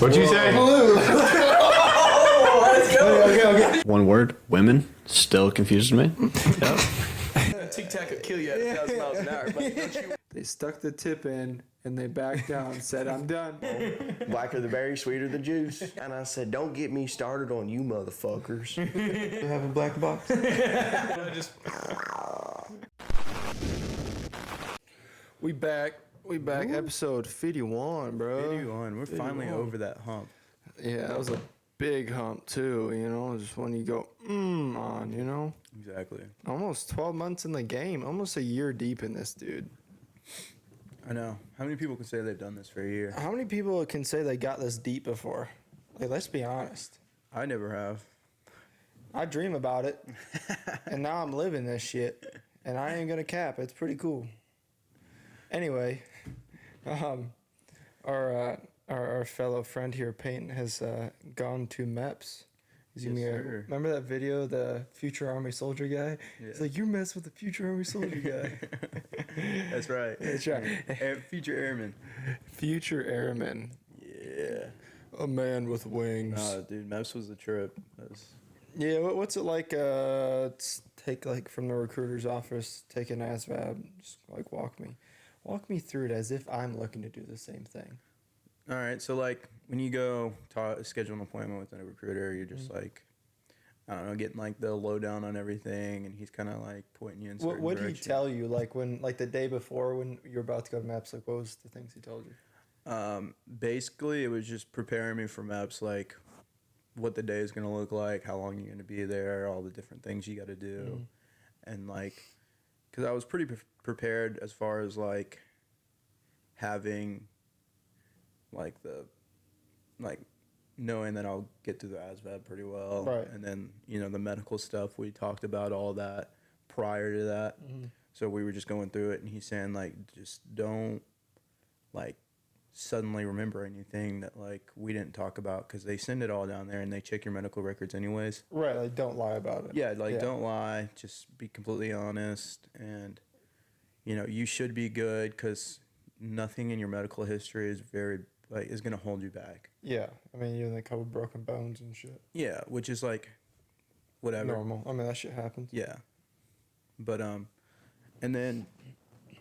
What'd you say? Blue. Let's go. Okay. One word, women, still confuses me. Yep. Tic Tac could kill you at 1,000 miles an hour, but don't you? They stuck the tip in and they backed down and said, I'm done. Blacker the berry, sweeter the juice. And I said, don't get me started on you motherfuckers. You have a black box? We back. Episode 51, bro. 51. We're finally over that hump. Yeah, that was a big hump, too, you know? Just when you go, on, you know? Exactly. Almost 12 months in the game. Almost a year deep in this, dude. I know. How many people can say they've done this for a year? How many people can say they got this deep before? Like, let's be honest. I never have. I dream about it, and now I'm living this shit, and I ain't gonna cap. It's pretty cool. Anyway, our fellow friend here, Peyton, has gone to MEPS. He's Yes, gonna sir. remember that video, the future Army soldier guy? Yeah. He's like, "You're messing with the future Army soldier guy." That's right. That's right. Future airman. Future airman, Yeah. a man with wings. No, dude, MEPS was a trip. Yeah, what's it like? Take like from the recruiter's office, take an ASVAB, just like walk me through it as if I'm looking to do the same thing. All right, so like when you go schedule an appointment with a recruiter, you're just like, I don't know, getting like the lowdown on everything, and he's kind of like pointing you in certain What did he directions. tell you? Like when, like the day before when you're about to go to MEPS, like what was the things he told you? Basically, it was just preparing me for MEPS, like what the day is going to look like, how long you're going to be there, all the different things you got to do. And like, because I was pretty prepared as far as like having like knowing that I'll get through the ASVAB pretty well. Right. And then, you know, the medical stuff, we talked about all that prior to that. So we were just going through it, and he's saying like, just don't like suddenly remember anything that like we didn't talk about, because they send it all down there and they check your medical records anyways. Right, like don't lie about it. Yeah, like don't lie, just be completely honest, and you know, you should be good, because nothing in your medical history is is going to hold you back. Yeah, I mean you have a couple broken bones and shit. Yeah, which is like whatever. Normal. I mean that shit happens. Yeah. But and then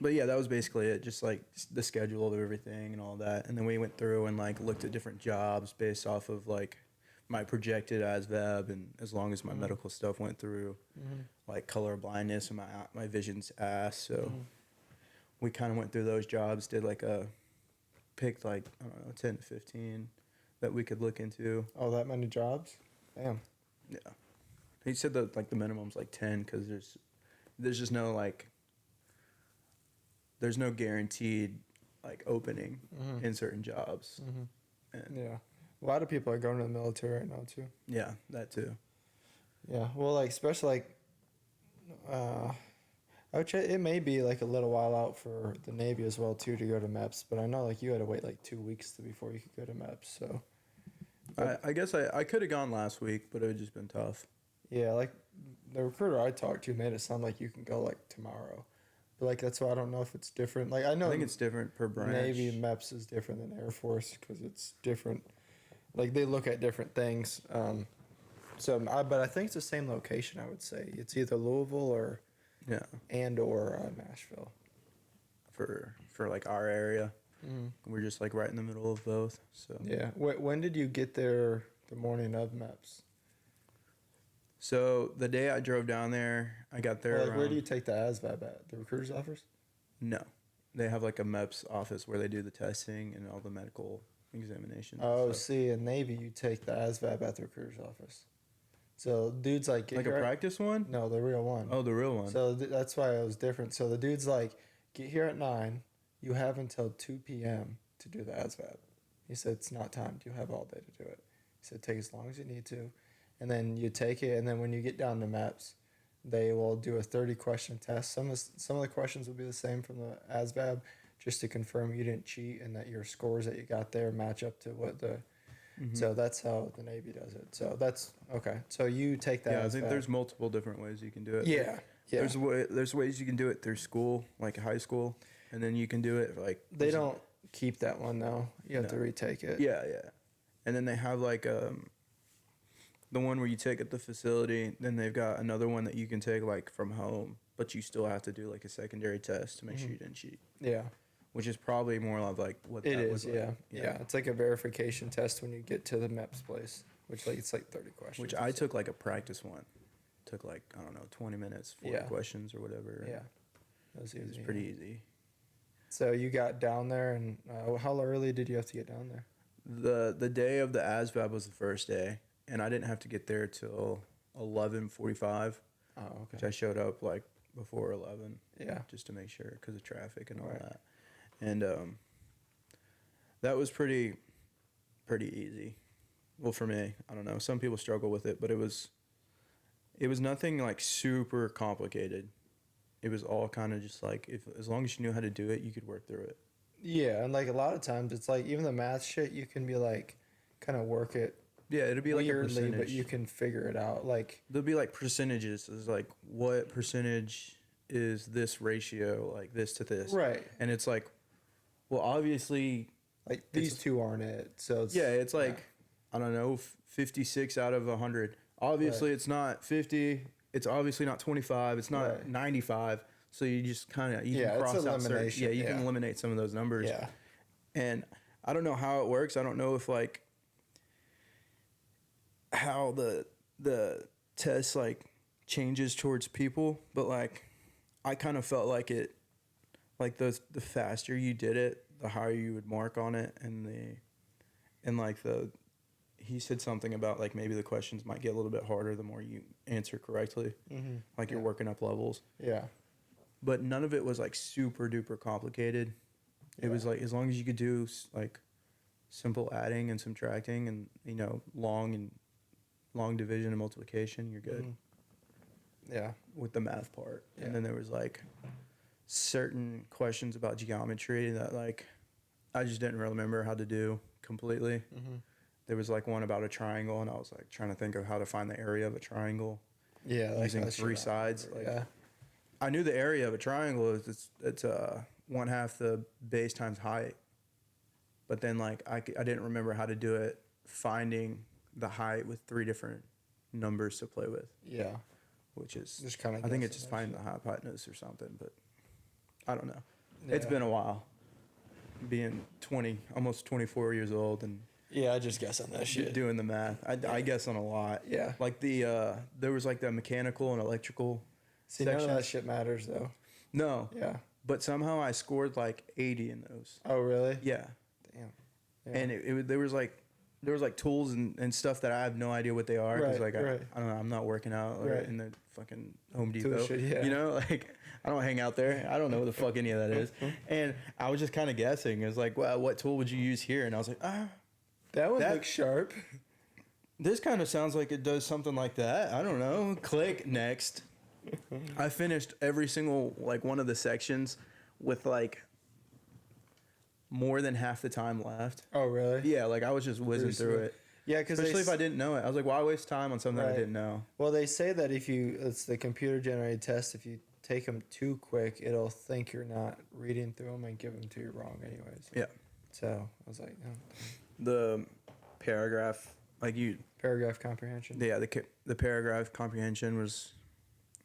but yeah, that was basically it, just like the schedule of everything and all that. And then we went through and like looked at different jobs based off of like my projected ASVAB, and as long as my medical stuff went through, like color blindness and my vision's ass. So we kind of went through those jobs, did like picked like, I don't know, 10 to 15 that we could look into. Oh, that many jobs? Damn. Yeah. He said that like the minimum's like 10, because there's just no like, there's no guaranteed like opening in certain jobs. And Yeah. A lot of people are going to the military right now too. yeah, that too. Yeah. Well, like especially like, I would say it may be like a little while out for the Navy as well too to go to MEPS, but I know like you had to wait like 2 weeks before you could go to MEPS. So I guess I could have gone last week, but it would just been tough. yeah, like the recruiter I talked to made it sound like you can go like tomorrow, but like that's why I don't know if it's different. Like I know I think it's different per branch. Navy MEPS is different than Air Force because it's different. Like they look at different things. But I think it's the same location. I would say it's either Louisville or Nashville. For like our area. We're just like right in the middle of both. So Yeah. When did you get there? The morning of MEPS. So the day I drove down there, I got there. Or like, where do you take the ASVAB at? The recruiter's office? No, they have like a MEPS office where they do the testing and all the medical examinations. Oh, and stuff. see, in Navy, you take the ASVAB at the recruiter's office. So dude's like... Like a practice one? No, the real one. Oh, the real one. So that's why it was different. So the dude's like, get here at 9. You have until 2 p.m. to do the ASVAB. He said, it's not timed. You have all day to do it. He said, take as long as you need to. And then you take it, and then when you get down to MEPS, they will do a 30-question test. Some of the questions will be the same from the ASVAB, just to confirm you didn't cheat and that your scores that you got there match up to what the... So that's how the Navy does it. So that's... Okay. So you take that Yeah, I ASVAB. think there's multiple different ways you can do it. Yeah. Yeah. There's ways you can do it through school, like high school, and then you can do it like... They don't keep that one, though. You have to retake it. Yeah, yeah. And then they have like the one where you take at the facility. Then they've got another one that you can take like from home, but you still have to do like a secondary test to make sure you didn't cheat. Yeah. Which is probably more of like what It that is, was yeah. like. Yeah. It's like a verification test when you get to the MEPS place, which like it's like 30 questions. Which or I so. took like a practice one. Took like, I don't know, 20 minutes, 40 Yeah. questions or whatever. Yeah. That was It was easy. pretty easy. So you got down there, and how early did you have to get down there? The day of the ASVAB was the first day, and I didn't have to get there till 11:45, Oh, which okay. I showed up like before 11 Yeah. just to make sure because of traffic and all Right. that. And that was pretty easy. Well, for me, I don't know. Some people struggle with it, but it was nothing like super complicated. It was all kind of just like as long as you knew how to do it, you could work through it. Yeah, and like a lot of times, it's like even the math shit, you can be like, kind of work it Yeah, it'd be like a weirdly, percentage. but you can figure it out. Like, There'll be like percentages. It's like what percentage is this ratio, like this to this, right, and it's like, well, obviously, like these two aren't it. So it's, yeah, it's like I don't know, 56 out of 100. Obviously, it's not 50. It's obviously not 25. It's not Right. 95. So you just kind of Yeah, can it's cross out certain, elimination, you can yeah. eliminate some of those numbers. yeah, And I don't know how it works. I don't know if like how the test like changes towards people, but like I kind of felt like it like the faster you did it, the higher you would mark on it, and like he said something about like maybe the questions might get a little bit harder the more you answer correctly, like you're Yeah. working up levels. yeah, But none of it was like super duper complicated. It was like as long as you could do like simple adding and subtracting and long division and multiplication, you're good yeah, with the math part. Yeah. And then there was like certain questions about geometry that like I just didn't really remember how to do completely. There was like one about a triangle, and I was like trying to think of how to find the area of a triangle yeah. Like using that shit three I sides. remember, Like, I knew the area of a triangle is it's 1/2 the base times height, but then like I didn't remember how to do it finding the height with 3 different numbers to play with, yeah. which is Just kind of. I think it's just finding the hypotenuse or something, but I don't know. It's Yeah. been a while, being almost 24 years old and Yeah, I just guess on that shit. doing the math. I guess on a lot. Yeah. Like there was like the mechanical and electrical. See, none of section. that shit matters though. No, Yeah. but somehow I scored like 80 in those. Oh really? Yeah, Damn. Yeah. and there was like tools and stuff that I have no idea what they are because Right, like right. I don't know, I'm not working out Right. in the fucking Home To the Depot. shit, yeah. You know, like I don't hang out there. I don't know what the fuck any of that is. And I was just kind of guessing. It was like, well, what tool would you use here? And I was like, that one that- looks sharp. this kind of sounds like it does something like that. I don't know. Click next. I finished every single like one of the sections with like more than half the time left. Oh really? Yeah, like I was just whizzing through it. Yeah, because Especially if I didn't know it. I was like, why waste time on something I Right. didn't know? Well, they say that if it's the computer generated test. If you take them too quick, it'll think you're not reading through them and give them to you wrong, anyways. Yeah. So I was like, oh. The paragraph, like Paragraph comprehension. yeah, the paragraph comprehension was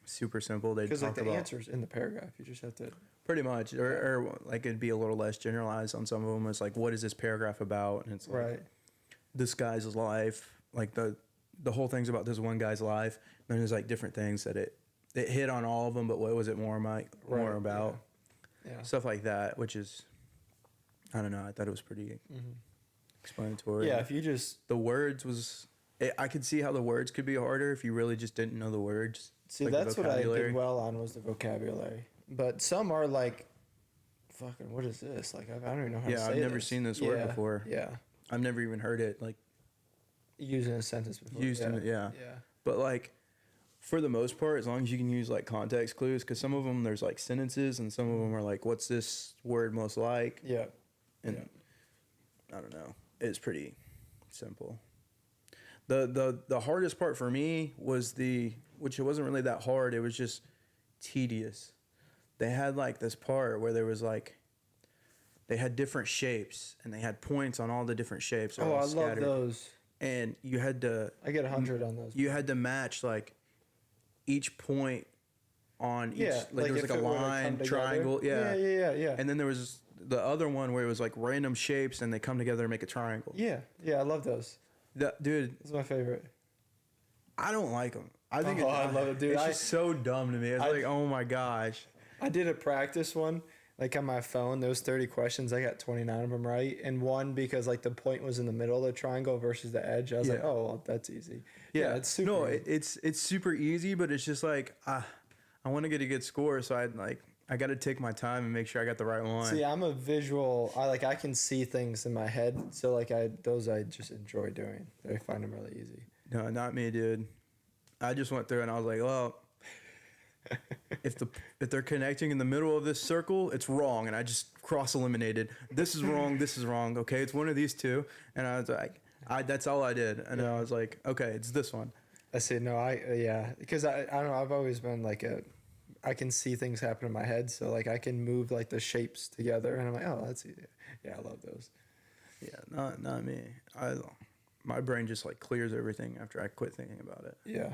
super simple. They Because like talked the about answers in the paragraph, you just have to. pretty much, or like it'd be a little less generalized on some of them. It's like, what is this paragraph about? And it's like, Right. this guy's life, like the whole thing's about this one guy's life. And then there's like different things that it hit on all of them, but what was it more Right, about? Yeah. Stuff like that, which is, I don't know. I thought it was pretty explanatory. Yeah. If you just The words was, I could see how the words could be harder if you really just didn't know the words. see, like the that's what I vocabulary. did well on was the vocabulary. But some are like, fucking, what is this? Like I don't even know how to Yeah, say I've never this. seen this word Yeah, before. Yeah. I've never even heard it like Used in a sentence before. used yeah. in it. Yeah. Yeah. But like, for the most part, as long as you can use like context clues, because some of them there's like sentences, and some of them are like, "What's this word most like?" Yeah. And I don't know. It's pretty simple. The hardest part for me was which it wasn't really that hard. It was just tedious. They had like this part where there was like they had different shapes and they had points on all the different shapes. Oh, I love those. And you had to I get 100 on those. you had to match like each point on each, Yeah, like there was if like a it were to line, come together. triangle, Yeah. and then there was the other one where it was like random shapes and they come together and make a triangle. Yeah, I love those. Dude, This is my favorite. I don't like them. I think Oh, I love it, dude. It's just so dumb to me. It's like, oh my gosh. I did a practice one, like on my phone. Those 30 questions, I got 29 of them right, and one because like the point was in the middle of the triangle versus the edge. I was like, Yeah. oh, well, that's easy. Yeah, it's super. No, easy. it's super easy, but it's just like I want to get a good score, so I got to take my time and make sure I got the right one. See, I'm a visual. I can see things in my head, so like I just enjoy doing. I find them really easy. No, not me, dude. I just went through and I was like, well, if they're connecting in the middle of this circle, it's wrong, and I just cross eliminated. This is wrong. This is wrong. Okay, it's one of these two, and I was like, that's all I did, and I was like, okay, it's this one. I say no. Because I don't know. I've always been like I can see things happen in my head, so like I can move like the shapes together, and I'm like, oh, that's easy. Yeah, I love those. Yeah, not me. My brain just like clears everything after I quit thinking about it. Yeah.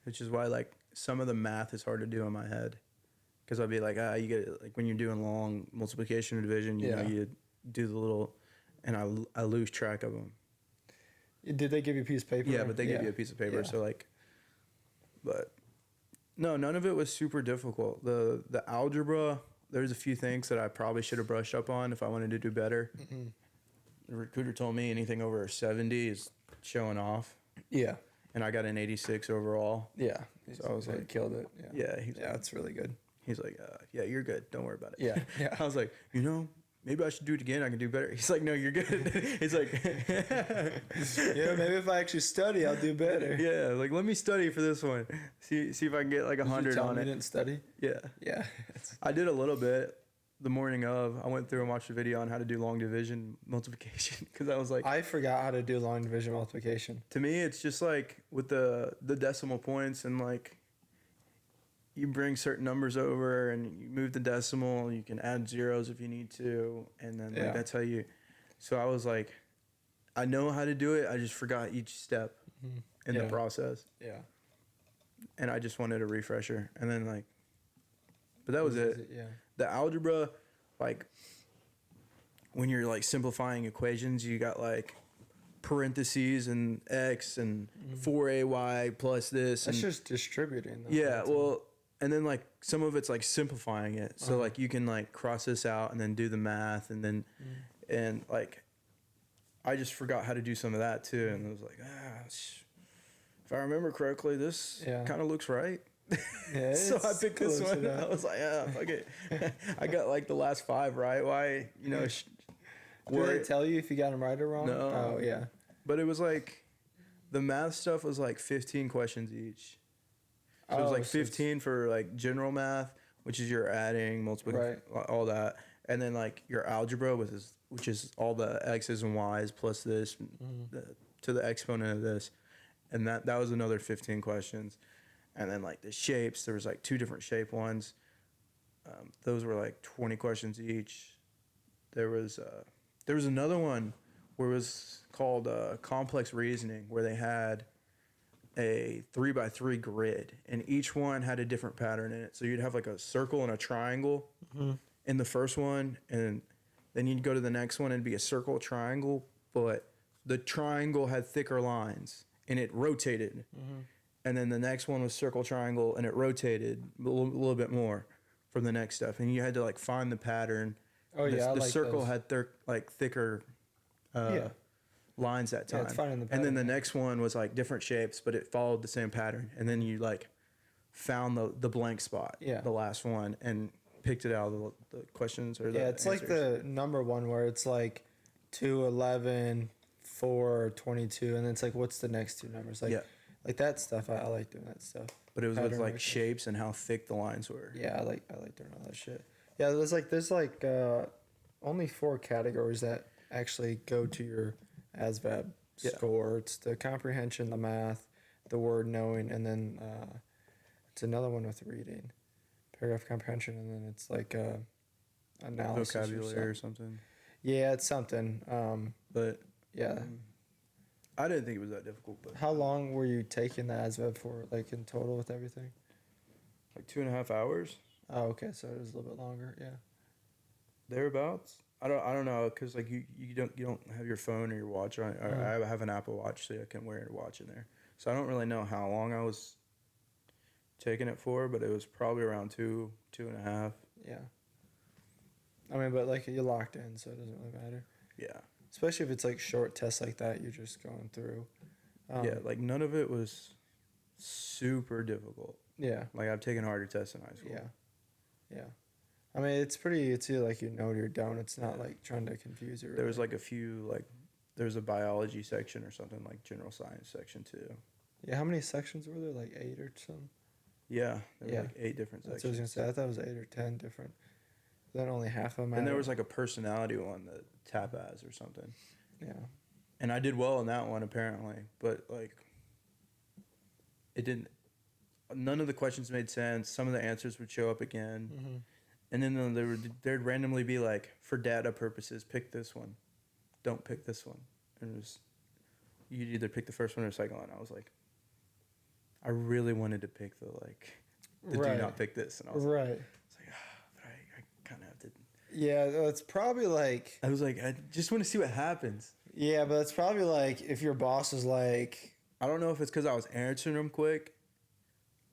Which is why like some of the math is hard to do in my head, because I'll be like, you get it, like when you're doing long multiplication or division, you know, you do the little, and I lose track of them. Did they give you a piece of paper? Yeah, but they give you a piece of paper, Yeah. so like, but no, none of it was super difficult. The algebra, there's a few things that I probably should have brushed up on if I wanted to do better. Mm-hmm. The recruiter told me anything over a 70 is showing off, Yeah. and I got an 86 overall. Yeah. So I was He like, killed it. Yeah. Yeah, Yeah, it's really good. he's like, yeah, you're good. Don't worry about it. Yeah. Yeah. I was like, maybe I should do it again. I can do better. He's like, no, you're good. He's like, Yeah, maybe if I actually study, I'll do better. yeah, like let me study for this one. See if I can get like 100 on You it. didn't study? Yeah, Yeah. I did a little bit the morning of. I went through and watched a video on how to do long division multiplication, because I was like, I forgot how to do long division multiplication. to me, it's just like with the decimal points, and like you bring certain numbers over and you move the decimal. You can add zeros if you need to, and then like, Yeah. that's how you. So I was like, I know how to do it. I just forgot each step in the Yeah. process, Yeah. and I just wanted a refresher. And then like, but that was it. Yeah. The algebra, like when you're like simplifying equations, you got like parentheses and x and 4ay plus this. That's And just distributing. Though. yeah, That's well, and then like some of it's like simplifying it. So like you can like cross this out and then do the math, and then and like I just forgot how to do some of that too, and I was like, if I remember correctly, this Yeah. kind of looks right. Yeah, So I it's picked this close one. enough. I was like, fuck it. I got like the last 5 right. Why, Do they worry? tell you if you got them right or wrong? No. Oh, yeah. But it was like the math stuff was like 15 questions each. So it was Oh, like so it's- 15 for like general math, which is your adding, multiplying, all that, and then like your algebra, which is all the x's and y's plus this to the exponent of this, and that was another 15 questions, and then like the shapes, there was like 2 different shape ones. Those were like 20 questions each. There was another one where it was called complex reasoning, where they had a 3x3 grid, and each one had a different pattern in it. So you'd have like a circle and a triangle in the first one, and then you'd go to the next one and be a circle, triangle, but the triangle had thicker lines and it rotated. And then the next one was circle, triangle, and it rotated a little bit more from the next stuff. And you had to like find the pattern. Oh, yeah. I The like circle those. had thicker Yeah. lines that Yeah, time. it's finding the and then pattern. the next one was like different shapes, but it followed the same pattern. And then you like found the blank spot, Yeah. the last one, and picked it out of the questions or the Yeah, it's like answers. the number one where it's like 2, 11, 4, 22, and then it's like, what's the next 2 numbers? Like, Yeah. like that stuff. I like doing that stuff. But it was with pattern like recognition. shapes and how thick the lines were. Yeah, I like doing all that shit. Yeah, there's like only 4 categories that actually go to your ASVAB Yeah. score. It's the comprehension, the math, the word knowing, and then it's another one with reading, paragraph comprehension, and then it's like analysis vocabulary or something. something. Yeah, it's something. But Yeah. I didn't think it was that difficult. But How long were you taking the ASVAB for, like in total with everything? like 2.5 hours Oh, okay, so it was a little bit longer. Yeah. thereabouts. I don't know, because like you don't have your phone or your watch on. I have an Apple Watch, so I can wear a watch in there. So I don't really know how long I was taking it for, but it was probably around 2.5. Yeah. I mean, but like you're locked in, so it doesn't really matter. Yeah. Especially if it's like short tests like that, you're just going through. Yeah, like none of it was super difficult. Yeah. Like I've taken harder tests in high school. Yeah. Yeah. I mean, it's like you know you're done. It's not like trying to confuse you. There was like a few there's a biology section or something, like general science section too. Yeah, how many sections were there? Like 8 or something? Yeah, there were Yeah. like 8 different That's what I was sections. gonna say. I thought it was 8 or 10 different. Then only half of them. And there was like a personality one that TAPAS or something. Yeah. And I did well in that one apparently, but like it didn't. None of the questions made sense. Some of the answers would show up again, Mm-hmm. and then there'd randomly be like, for data purposes, pick this one, don't pick this one, and it was you'd either pick the first one or the second one. I was like, I really wanted to pick the Right. do not pick this, and I was Right. but I kind of have to. Yeah, it's probably like. I was like, I just want to see what happens. Yeah, but it's probably like if your boss is like, I don't know if it's because I was answering them quick.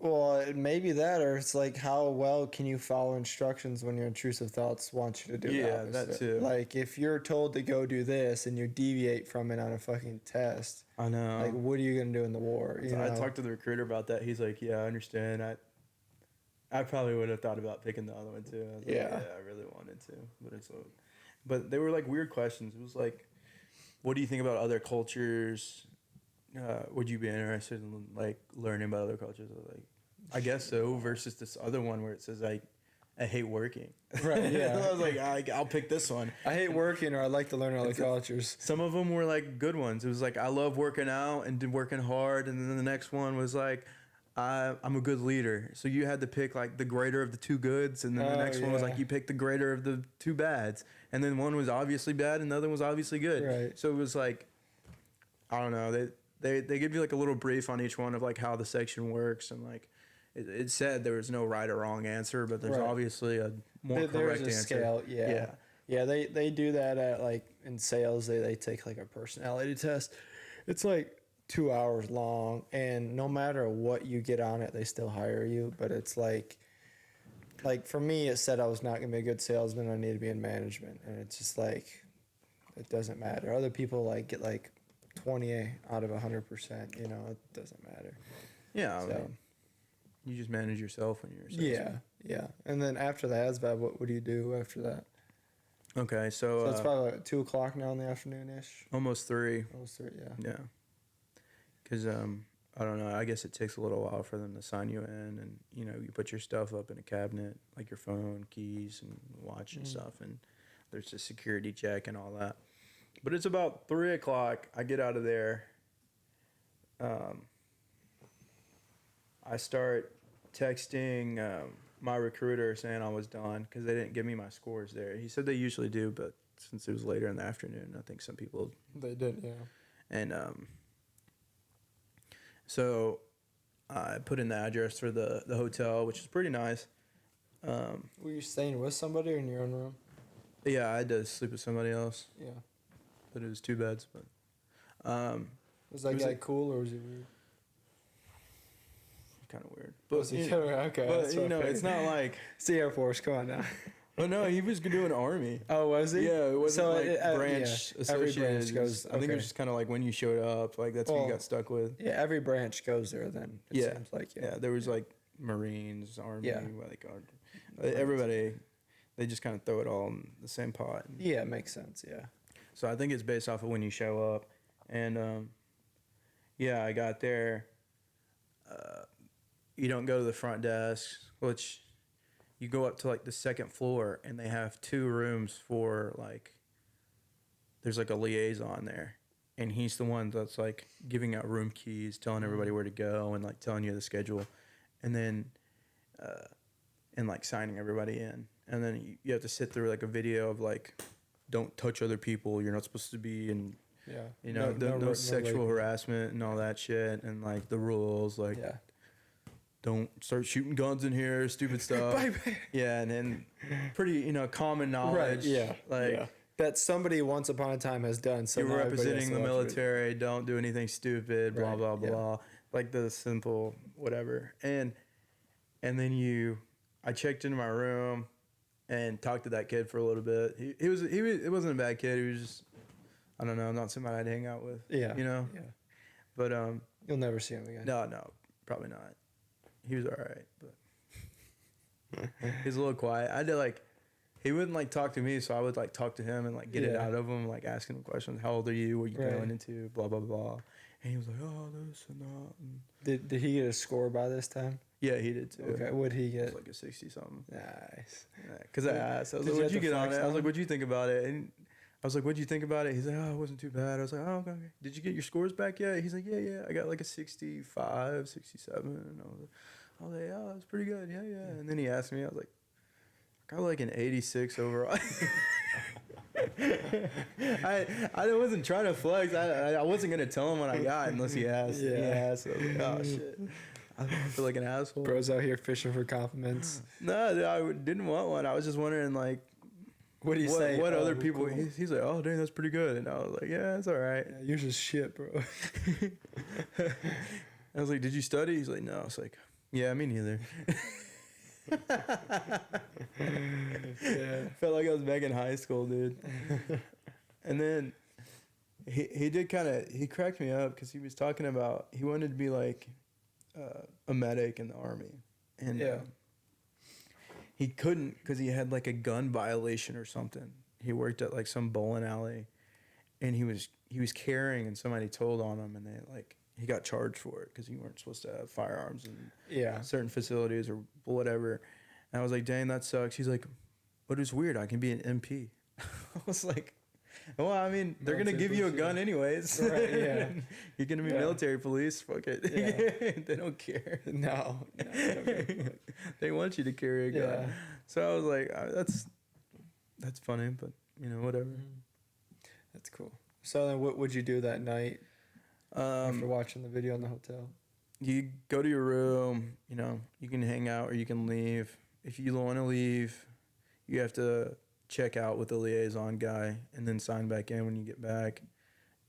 well, maybe that, or it's like how well can you follow instructions when your intrusive thoughts want you to do the Yeah, that opposite? too. Like if you're told to go do this and you deviate from it on a fucking test, I know. like what are you gonna do in the war? You So I know? talked to the recruiter about that. He's like, "Yeah, I understand. I probably would have thought about picking the other one too." I was like, Yeah. I really wanted to, but they were like weird questions. It was like, "What do you think about other cultures? Would you be interested in like learning about other cultures?" I was like, I guess so. Versus this other one where it says I hate working. Right, yeah. I was like, I'll pick this one. I hate working, or I like to learn other cultures. Some of them were like good ones. It was like I love working out and working hard, and then the next one was like I'm a good leader. So you had to pick like the greater of the two goods, and then the Oh, next one was like yeah. you picked the greater of the two bads, and then one was obviously bad and the other one was obviously good. Right. So it was like I don't know. They give you like a little brief on each one of like how the section works, and like it said there was no right or wrong answer, but there's Right. obviously a more There's correct a answer. scale, yeah. Yeah, they do that at like in sales. They take like a personality test. It's like 2 hours long, and no matter what you get on it, they still hire you. But it's like for me, it said I was not gonna be a good salesman. I need to be in management, and it's just like it doesn't matter. Other people like get like 20 out of 100%. You know, it doesn't matter. Yeah. I So- mean, you just manage yourself when you're a Yeah, salesman. yeah. And then after the ASVAB, what do you do after that? Okay, So so, it's probably like 2 o'clock now in the afternoon ish. almost 3. Almost 3, yeah. Yeah. Because I don't know. I guess it takes a little while for them to sign you in, and you put your stuff up in a cabinet, like your phone, keys, and watch and stuff, and there's a security check and all that. But it's about 3 o'clock. I get out of there. I start texting my recruiter saying I was done because they didn't give me my scores there. He said they usually do, but since it was later in the afternoon, I think some people. They did, yeah. And so I put in the address for the hotel, which is pretty nice. Were you staying with somebody or in your own room? Yeah, I had to sleep with somebody else, Yeah. but it was 2 beds. But Was that Was guy it- cool or was he weird? kind of weird. But Was he you- okay? but that's you what I know, it's figured. not like. It's the Air Force. Come on now. Oh no, he was doing army. Oh, was he? Yeah, it wasn't like branch yeah, every associated. branch goes. I think it okay. was just kind of like when you showed up, like that's who Well, you got stuck with. Yeah, every branch goes there. Then it Yeah. seems like Yeah, there was like Marines, Army, Yeah. like everybody. They just kind of throw it all in the same pot. Yeah, it makes sense. Yeah. So I think it's based off of when you show up, and yeah, I got there. You don't go to the front desk, which you go up to like the second floor, and they have 2 rooms for like. There's like a liaison there, and he's the one that's like giving out room keys, telling everybody where to go, and like telling you the schedule, and then, and like signing everybody in. and then you have to sit through like a video of like, don't touch other people. You're not supposed to be, and Yeah. you know, no sexual harassment and all that shit, and like the rules, like Yeah. don't start shooting guns in here, stupid stuff. Yeah, and then pretty, you know, common knowledge. Yeah. Like yeah. That somebody once upon a time has done. So you're now everybody has representing to the watch it. military. Don't do anything stupid. Blah Right, blah yeah. blah. Like the simple whatever. And then I checked into my room and talked to that kid for a little bit. He was it wasn't a bad kid. He was just, I don't know, not somebody I'd hang out with. Yeah. You know. Yeah. But You'll never see him again. no, probably not. He was all right, but he's a little quiet. I had to like, he wouldn't like talk to me, so I would like talk to him and like get it Yeah. out of him, like asking him questions. How old are you? What are you Right. going into? Blah blah blah. And he was like, oh, this and that. And Did he get a score by this time? yeah, he did too. Okay. What'd he It get? was like a 60 something. Nice. Because I asked, I was Did like, you what'd you have to get on flex it? I was on like, him? what'd you think about it? And I was like, what'd you think about it? He's like, oh, it wasn't too bad. I was like, oh, okay. Did you get your scores back yet? He's like, yeah. I got like a 65, 67. And I was like, yeah, that's pretty good. Yeah. And then he asked me, I was like, I got like an 86 overall. I wasn't trying to flex. I wasn't going to tell him what I got unless he asked. Yeah. He asked. I was like, oh, shit. I feel like an asshole. Bros out here fishing for compliments. No, dude, I didn't want one. I was just wondering, like, What do you say? what Oh, other people? cool. He's like, oh, dang, that's pretty good. And I was like, yeah, it's all right. Yeah, you're just shit, bro. I was like, did you study? He's like, no. I was like, yeah, me neither. Yeah. Felt like I was back in high school, dude. And then he did he cracked me up because he was talking about he wanted to be like a medic in the army, and Yeah. he couldn't because he had like a gun violation or something. He worked at like some bowling alley, and he was carrying, and somebody told on him, and they like he got charged for it because you weren't supposed to have firearms in Yeah. certain facilities or whatever. And I was like, dang, that sucks. He's like, but it's weird. I can be an MP. I was like, well, I mean, they're going to give you a gun anyways. Right, yeah. You're going to be Yeah. military police. Fuck it. Yeah. They don't care. No. They want you to carry a gun. Yeah. So I was like, that's funny, but, you know, whatever. That's cool. So then what would you do that night after watching the video in the hotel? You go to your room, you know, you can hang out or you can leave. If you want to leave, you have to check out with the liaison guy and then sign back in when you get back.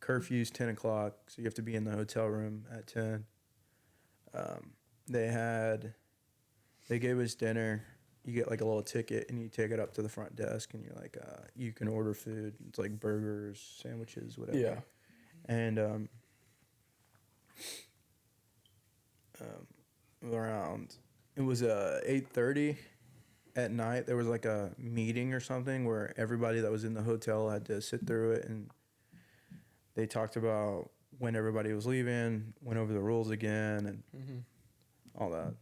Curfew's 10 o'clock, so you have to be in the hotel room at 10. They gave us dinner. You get like a little ticket and you take it up to the front desk and you're like, you can order food. It's like burgers, sandwiches, whatever. Yeah. And around it was 8:30 at night. There was like a meeting or something where everybody that was in the hotel had to sit through it, and they talked about when everybody was leaving, went over the rules again, and all that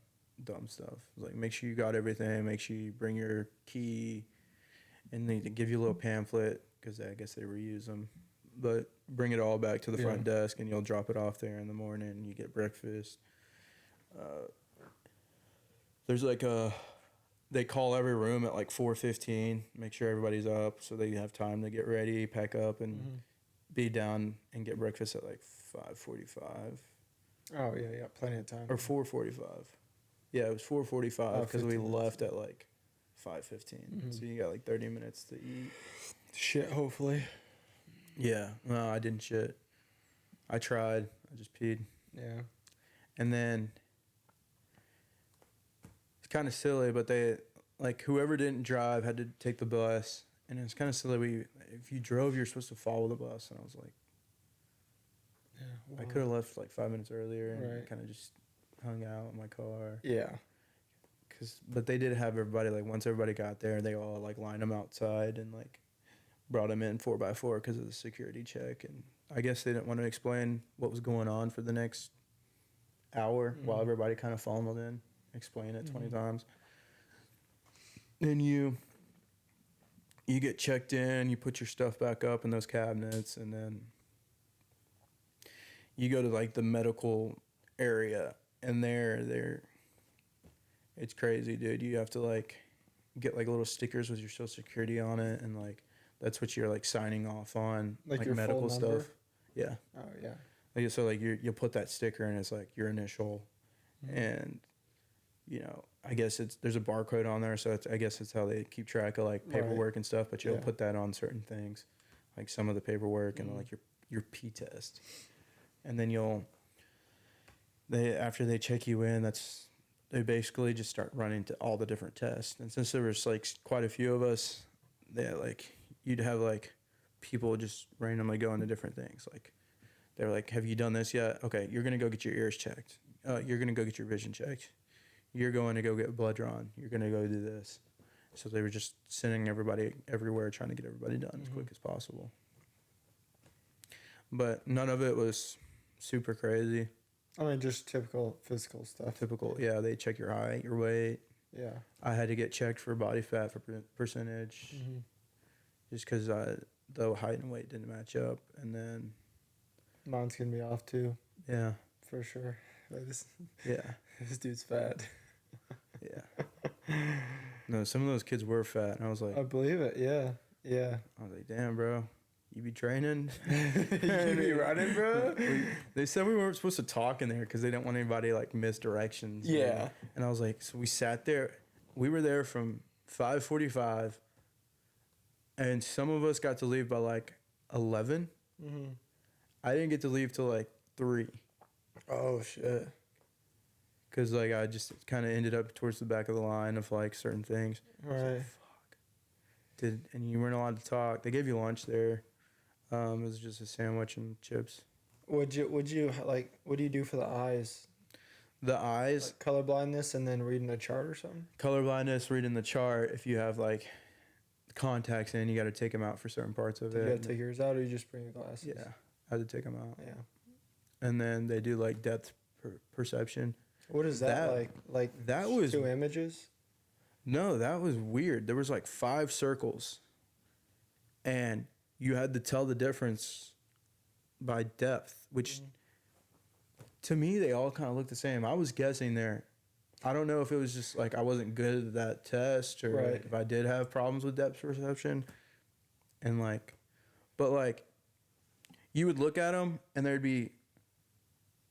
dumb stuff. It was like, make sure you got everything, make sure you bring your key, and they give you a little pamphlet because I guess they reuse them, but bring it all back to the front desk and you'll drop it off there in the morning and you get breakfast. There's like they call every room at like 4:15, make sure everybody's up so they have time to get ready, pack up, and be down and get breakfast at like 5:45 Oh yeah, plenty of time. or 4:45. Yeah, it was 4:45 because we 15 left at like 5:15. So you got like 30 minutes to eat. Shit, hopefully. Yeah, no, I didn't shit. I tried. I just peed. Yeah. And then it's kind of silly, but they like whoever didn't drive had to take the bus, and it's kind of silly. If you drove, you're supposed to follow the bus, and I was like, Yeah. I could have left like 5 minutes earlier and Right. kind of just hung out in my car. Yeah. But they did have everybody like once everybody got there, they all like lined them outside and like brought them in 4x4 because of the security check, and I guess they didn't want to explain what was going on for the next hour while everybody kind of funneled in, explain it 20 times. Then you get checked in, you put your stuff back up in those cabinets, and then you go to like the medical area, and there it's crazy, dude. You have to like get like little stickers with your social security on it, and like that's what you're like signing off on, Like like your medical full number? stuff. Yeah. Oh yeah. Like, so like you'll put that sticker and it's like your initial, and you know, I guess there's a barcode on there, so I guess it's how they keep track of like Right. paperwork and stuff. But you'll Yeah. put that on certain things, like some of the paperwork and like your P test, and then after they check you in, they basically just start running to all the different tests. And since there was like quite a few of us, you'd have like people just randomly go into different things. Like they're like, "Have you done this yet? Okay, you're gonna go get your ears checked. You're gonna go get your vision checked. You're going to go get blood drawn. You're gonna go do this." So they were just sending everybody everywhere, trying to get everybody done as quick as possible. But none of it was super crazy. I mean, just typical physical stuff. Typical, yeah. They check your height, your weight. Yeah. I had to get checked for body fat for percentage, just because the height and weight didn't match up. And then, Mine's gonna be off too, yeah, for sure. This yeah, dude's fat. yeah. No, some of those kids were fat, and I was like, I believe it. Yeah. Yeah. damn, bro, you be training? You be running, bro. They said we weren't supposed to talk in there because they didn't want anybody like misdirections. Yeah. And I was like, so we sat there. We were there from 5:45, and some of us got to leave by like 11. Mm-hmm. I didn't get to leave till like 3. Oh shit. Because like I just kind of ended up towards the back of the line of like certain things. Right. And you weren't allowed to talk. They gave you lunch there. It was just a sandwich and chips. Would you like? What do you do for the eyes? The eyes, Like color blindness, and then reading a chart or something. color blindness, reading the chart. If you have like contacts in, you got to take them out for certain parts of Do you it. gotta take yours out, or you just bring your glasses? Yeah, I had to take them out. Yeah. And then they do like depth perception. What is that, That- like? Like that was- 2 images. No, that was weird. There was like 5 circles, and you had to tell the difference by depth, which to me they all kind of looked the same. I was guessing there. I don't know if it was just like I wasn't good at that test, or Right. like if I did have problems with depth perception, and like, but like, you would look at them and there'd be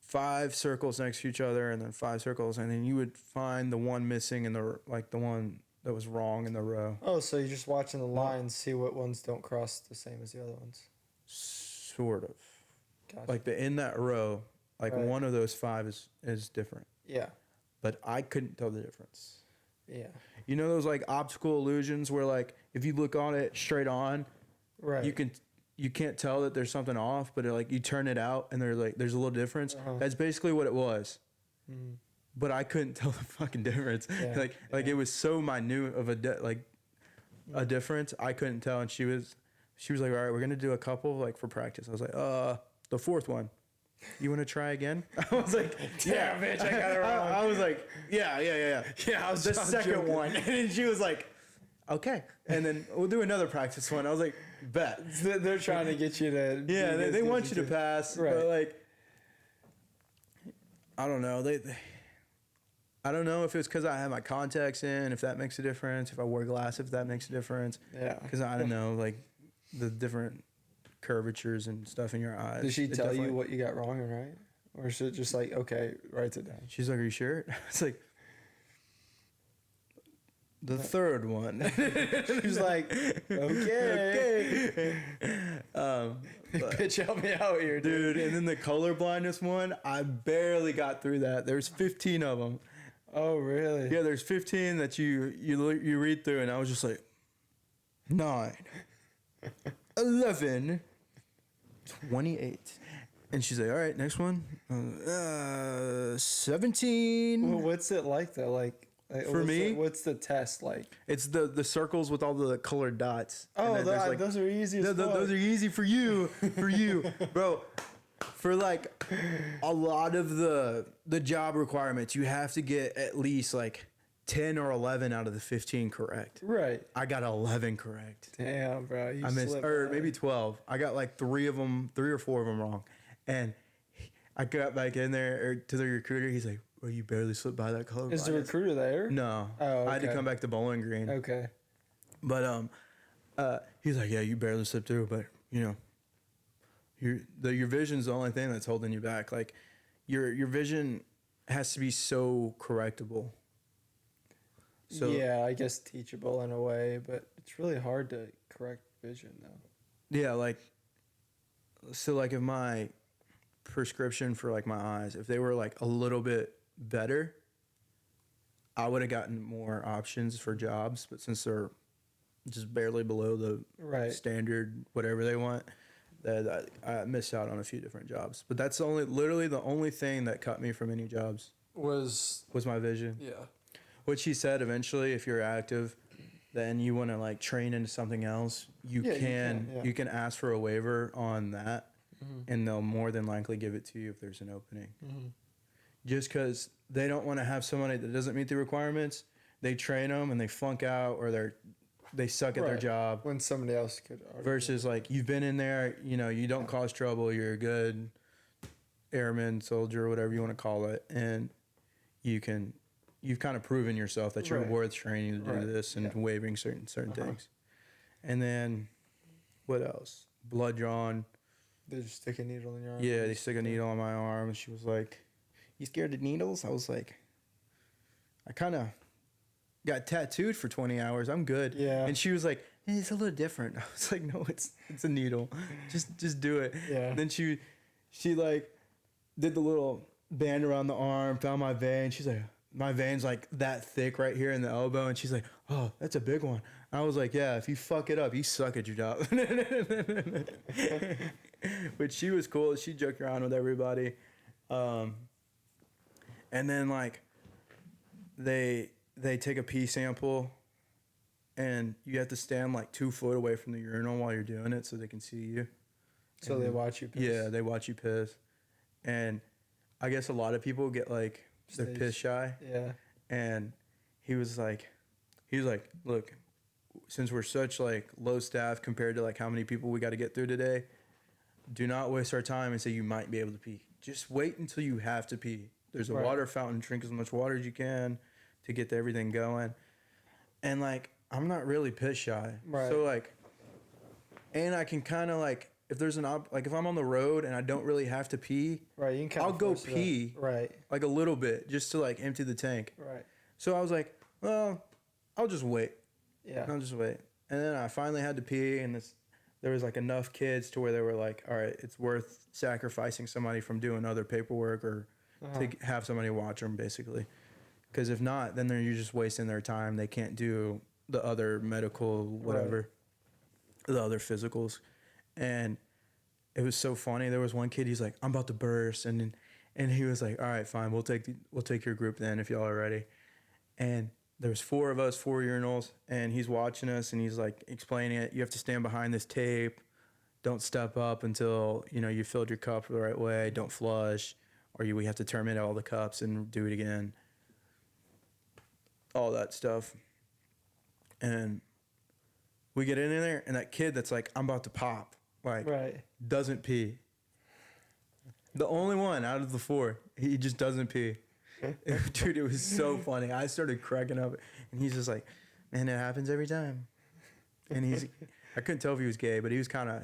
5 circles next to each other, and then 5 circles, and then you would find the one missing in the one that was wrong in the row. Oh, so you're just watching the lines, see what ones don't cross the same as the other ones. Sort of. Gotcha. Like in that row, like Right. one of those 5 is different, Yeah. but I couldn't tell the difference. Yeah. You know those like optical illusions where like if you look on it straight on, Right. you can't tell that there's something off, but like you turn it out and there's a little difference. Uh-huh. That's basically what it was. Mhm. But I couldn't tell the fucking difference. Yeah, Like it was so minute of a difference. I couldn't tell, and she was like, "All right, we're gonna do a couple like for practice." I was like, the 4th one. You want to try again?" I was like, Damn, bitch, I got it wrong. I was like, yeah. Yeah, I was The just second joking. one, and then she was like, "Okay," and then we'll do another practice one. I was like, "Bet." They're trying to get you to. Yeah, be they as want good you as to pass, Right. but like, I don't know. I don't know if it's because I have my contacts in, if that makes a difference. If I wear glasses, if that makes a difference. Yeah. Because I don't know, like the different curvatures and stuff in your eyes. Did she It tell you definitely- what you got wrong and right? Or is it just like, okay, writes it down? She's like, "Are you sure?" It's like the 3rd one. She's like, okay. But- Bitch, help me out here, dude. dude, and then the color blindness one, I barely got through that. There's 15 of them. Oh, really? Yeah, there's 15 that you read through, and I was just like, 9, 11, 28. And she's like, "All right, next one, 17." Well, what's it like though? Like For me? what's the test like? It's the circles with all the colored dots. And Oh, then there's, like, those are easy. As fuck. those are easy for you, bro. For like a lot of the job requirements, you have to get at least like 10 or 11 out of the 15 correct. Right. I got 11 correct. Damn, bro. You I missed, slipped or by. maybe 12. I got like 3 or 4 of them wrong. And I got back in there to the recruiter. He's like, Bro, you barely slipped by that color. Is the blindness." recruiter there? No. Oh, I had to okay. come back to Bowling Green. Okay. But he's like, yeah, you barely slipped through, but you know, your vision's the only thing that's holding you back. Like, your vision has to be so correctable. So yeah, I guess teachable in a way, but it's really hard to correct vision though. yeah, like, so like if my prescription for like my eyes, if they were like a little bit better, I would have gotten more options for jobs. But since they're just barely below the Right. standard, whatever they want, that I missed out on a few different jobs. But that's literally the only thing that cut me from any jobs Was was my vision. yeah. Which he said eventually, if you're active, then you want to like train into something else, you Yeah, can yeah. you can ask for a waiver on that, Mhm. and they'll more than likely give it to you if there's an opening. Mhm. Just because they don't want to have somebody that doesn't meet the requirements, they train them and they flunk out or they suck at their Right. job. When somebody else could already Versus like you've been in there, you know, you don't cause trouble, you're a good airman, soldier, whatever you want to call it, and you've kind of proven yourself that you're Right. worth training to do Right. this and Yeah. waiving certain Uh-huh. things. And then what else? Blood drawn. they just stick a needle in your arm. Yeah, they stick a needle on my arm, and she was like, "You scared of needles?" I was like, "I kind of got tattooed for 20 hours. I'm good." Yeah. And she was like, "It's a little different." I was like, "No, it's a needle. Just do it." Yeah. And then she like did the little band around the arm, found my vein. She's like, "My vein's like that thick right here in the elbow," and she's like, "Oh, that's a big one." I was like, "Yeah, if you fuck it up, you suck at your job." But she was cool. She joked around with everybody. And then like they take a pee sample, and you have to stand like 2 foot away from the urinal while you're doing it so they can see you. So And they then- watch you piss. Yeah, they watch you piss. And I guess a lot of people get like they're Stage. piss shy. Yeah. And he was like, "Look, since we're such like low staff compared to like how many people we got to get through today, do not waste our time and say you might be able to pee. Just wait until you have to pee. There's a Right. water fountain. Drink as much water as you can to get everything going." And like, I'm not really piss shy. Right. So like, and I can kind of like, if there's like if I'm on the road and I don't really have to pee, Right. You can kind I'll of go force it out. pee. Right. like a little bit just to like empty the tank. Right. So I was like, well, I'll just wait. Yeah. I'll just wait. And then I finally had to pee, and there was like enough kids to where they were like, all right, it's worth sacrificing somebody from doing other paperwork or Uh-huh. to have somebody watch them, basically. Because if not, then you're just wasting their time. They can't do the other medical, whatever, the other physicals. And it was so funny. There was one kid, he's like, "I'm about to burst." And he was like, "All right, fine. We'll take your group then if y'all are ready." And there was 4 of us, 4 urinals, and he's watching us and he's like explaining it. You have to stand behind this tape. Don't step up until, you know, you filled your cup the right way. Don't flush, or we have to terminate all the cups and do it again. All that stuff. And we get in there, and that kid that's like, "I'm about to pop," like, Right. doesn't pee. The only one out of the 4, he just doesn't pee. Dude, it was so funny. I started cracking up, and he's just like, "Man, it happens every time." And I couldn't tell if he was gay, but he was kind of,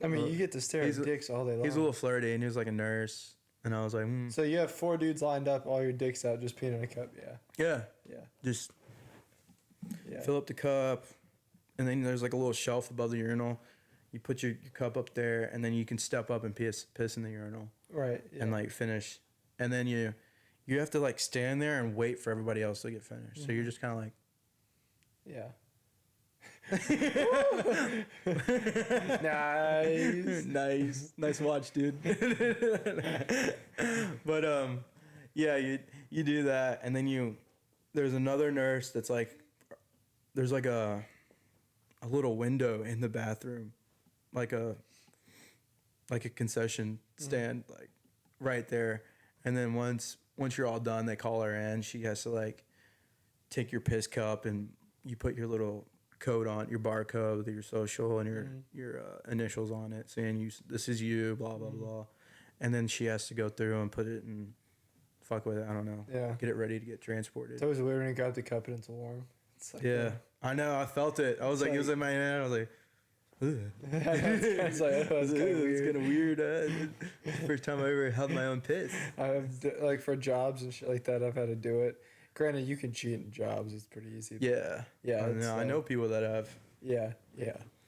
I mean, you get to stare he's at a- dicks all day long. he's a little flirty, and he was like a nurse. And I was like, So you have 4 dudes lined up, all your dicks out, just peeing in a cup. Yeah. yeah, Yeah. just Yeah. fill up the cup, and then there's like a little shelf above the urinal. You put your cup up there, and then you can step up and piss in the urinal Right. Yeah. and like finish. And then you have to like stand there and wait for everybody else to get finished. So you're just kind of like, Yeah. Nice. nice watch, dude. But yeah, you do that, and then there's another nurse that's like, there's like a little window in the bathroom, like a concession stand, like right there. And then once you're all done, they call her in. She has to like take your piss cup, and you put your little code on, your barcode with your social and your initials on it, saying this is you, blah blah blah. And then she has to go through and put it in fuck with it. I don't know. Yeah. Get it ready to get transported. It's always weird when you got to cup it into warm. It's like, Yeah, I know. I felt it. I was It's like, it was like- in my hand. I was like, ugh. it's like, oh, it's kind of It's weird. kind of weird. First time I ever held my own piss. Like for jobs and shit like that, I've had to do it. Granted, you can cheat in jobs. It's pretty easy. Yeah. Yeah, I it's, know. I know people that have. Yeah.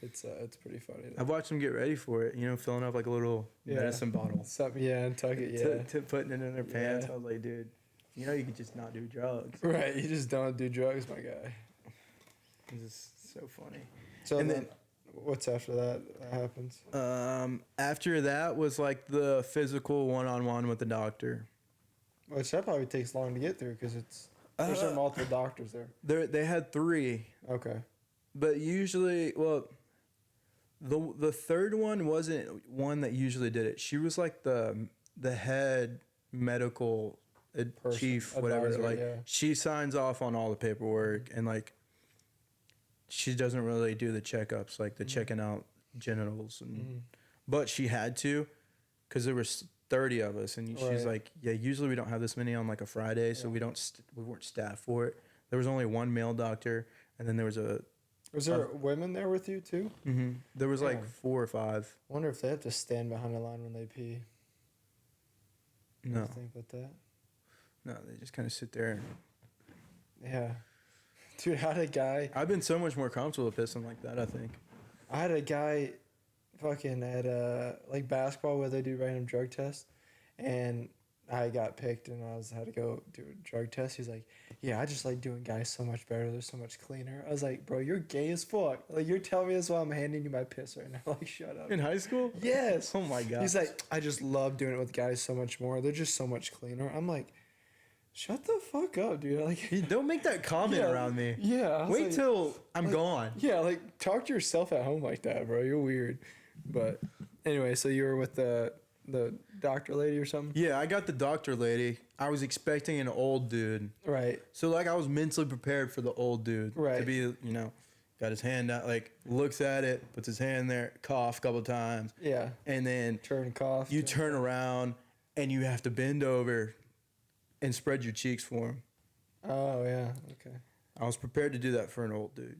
It's pretty funny. I've watched them get ready for it. You know, filling up like a little Yeah. medicine bottle. Something, yeah, and tuck it, yeah. To putting it in their pants. Yeah. I was like, dude, you know, you could just not do drugs. Right, you just don't do drugs, my guy. It's just so funny. So And then, what's after that happens? After that was like the physical one-on-one with the doctor. Which that probably takes long to get through because there's multiple doctors there. They had 3, Okay. but usually, well, the third one wasn't one that usually did it. She was like the head medical Person, chief, whatever. advisor, Like yeah. she signs off on all the paperwork and like she doesn't really do the checkups, like the checking out genitals, and but she had to because there was 30 of us, and she's Right. like, yeah, usually we don't have this many on like a Friday, so we don't we weren't staffed for it. There was only one male doctor, and then there was Was there women there with you too? there was like Yeah. 4 or 5. I wonder if they have to stand behind the line when they pee. No, Think about that. no, they just kind of sit there. And Yeah. Dude, I had a guy. I've been so much more comfortable pissing like that, I think. I had a guy fucking at like basketball where they do random drug tests, and I got picked and had to go do a drug test. He's like, yeah, I just like doing guys so much better. They're so much cleaner. I was like, bro, you're gay as fuck. Like, you're telling me this while I'm handing you my piss right now. Like, shut up. In high school? Yes. Oh my god. He's like, I just love doing it with guys so much more. They're just so much cleaner. I'm like, shut the fuck up, dude. Like, Hey, don't make that comment Yeah, around me. yeah. I was Wait like- till I'm gone. Yeah, like talk to yourself at home like that, bro. You're weird. But anyway, so you were with the doctor lady or something? Yeah, I got the doctor lady. I was expecting an old dude. Right. So like I was mentally prepared for the old dude to Right. be, you know, got his hand out, like looks at it, puts his hand there, cough a couple times, Yeah. and then Turn cough. you turn around and you have to bend over and spread your cheeks for him. Oh yeah. Okay. I was prepared to do that for an old dude.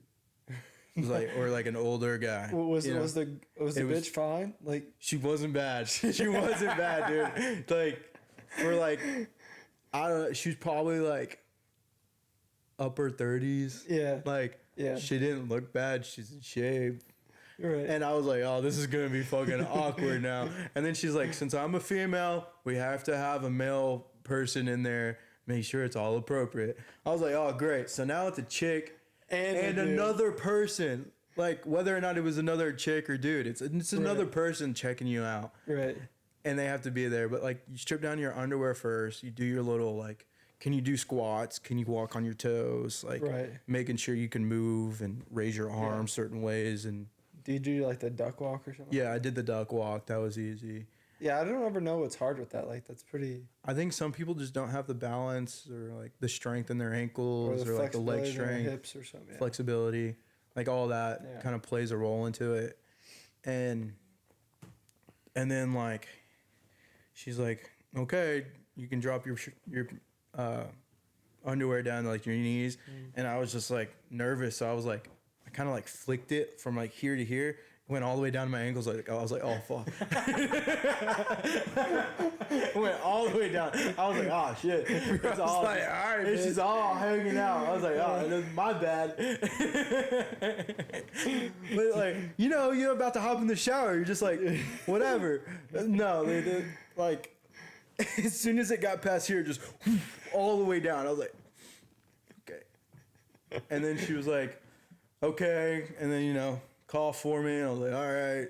It was like, or like an older guy. Was you know? was the It was- bitch fine? Like, She wasn't bad. She wasn't bad, dude. Like, for like, I don't know. She was probably like upper 30s. yeah. Like, Yeah. she didn't look bad. She's in shape. You're right. And I was like, oh, this is going to be fucking awkward now. And then she's like, since I'm a female, we have to have a male person in there. Make sure it's all appropriate. I was like, oh, great. So now it's a chick and a dude. another person. Like, whether or not it was another chick or dude, it's another Right. person checking you out. Right. And they have to be there. But, like, you strip down your underwear first. You do your little, like, can you do squats? Can you walk on your toes? Like, Right. making sure you can move and raise your arms certain ways. And, Do you do like the duck walk or something? yeah, I did the duck walk. That was easy. Yeah, I don't ever know what's hard with that. Like, that's pretty. I think some people just don't have the balance or, like, the strength in their Or ankles the or like, the leg flexibility in their strength, hips or something. Yeah. flexibility. Like, all that Yeah. kind of plays a role into it. And then, like, she's like, okay, you can drop your underwear down to like your knees. And I was just like nervous. So I was like, I kind of like flicked it from like here to here, went all the way down to my ankles. Like, I was like, oh fuck. Went all the way down. I was like, oh shit. It's all, like, all right, it's bitch. just all hanging out. I was like, oh, it was my bad. But like, you're about to hop in the shower. You're just like, whatever. No, like, as soon as it got past here, just all the way down. I was like, okay. And then she was like, okay. And then, call for me. And I was like, all right.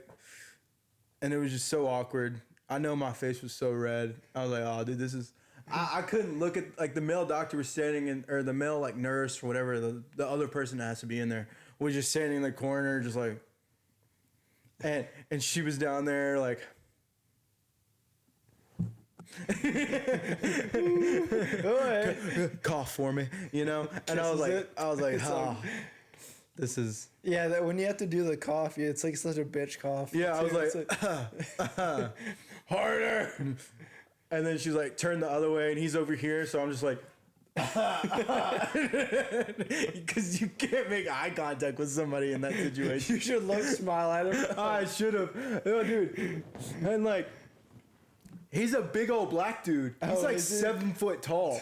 And it was just so awkward. I know my face was so red. I was like, oh, dude, this is... I couldn't look at... Like, the male doctor was standing or the male, like, nurse or whatever, the other person that has to be in there, was just standing in the corner, just like... And she was down there, like... Cough for me, And I was Kisses like, it. oh, this is... Yeah, that when you have to do the cough, it's like such a bitch cough. Yeah, I was too. like, It's harder. And then she's like, turn the other way, and he's over here. So I'm just like, because you can't make eye contact with somebody in that situation. You should look, smile at him. I should have. Oh, dude. And like, he's a big old black dude. He's Oh, like is he? 7 foot tall.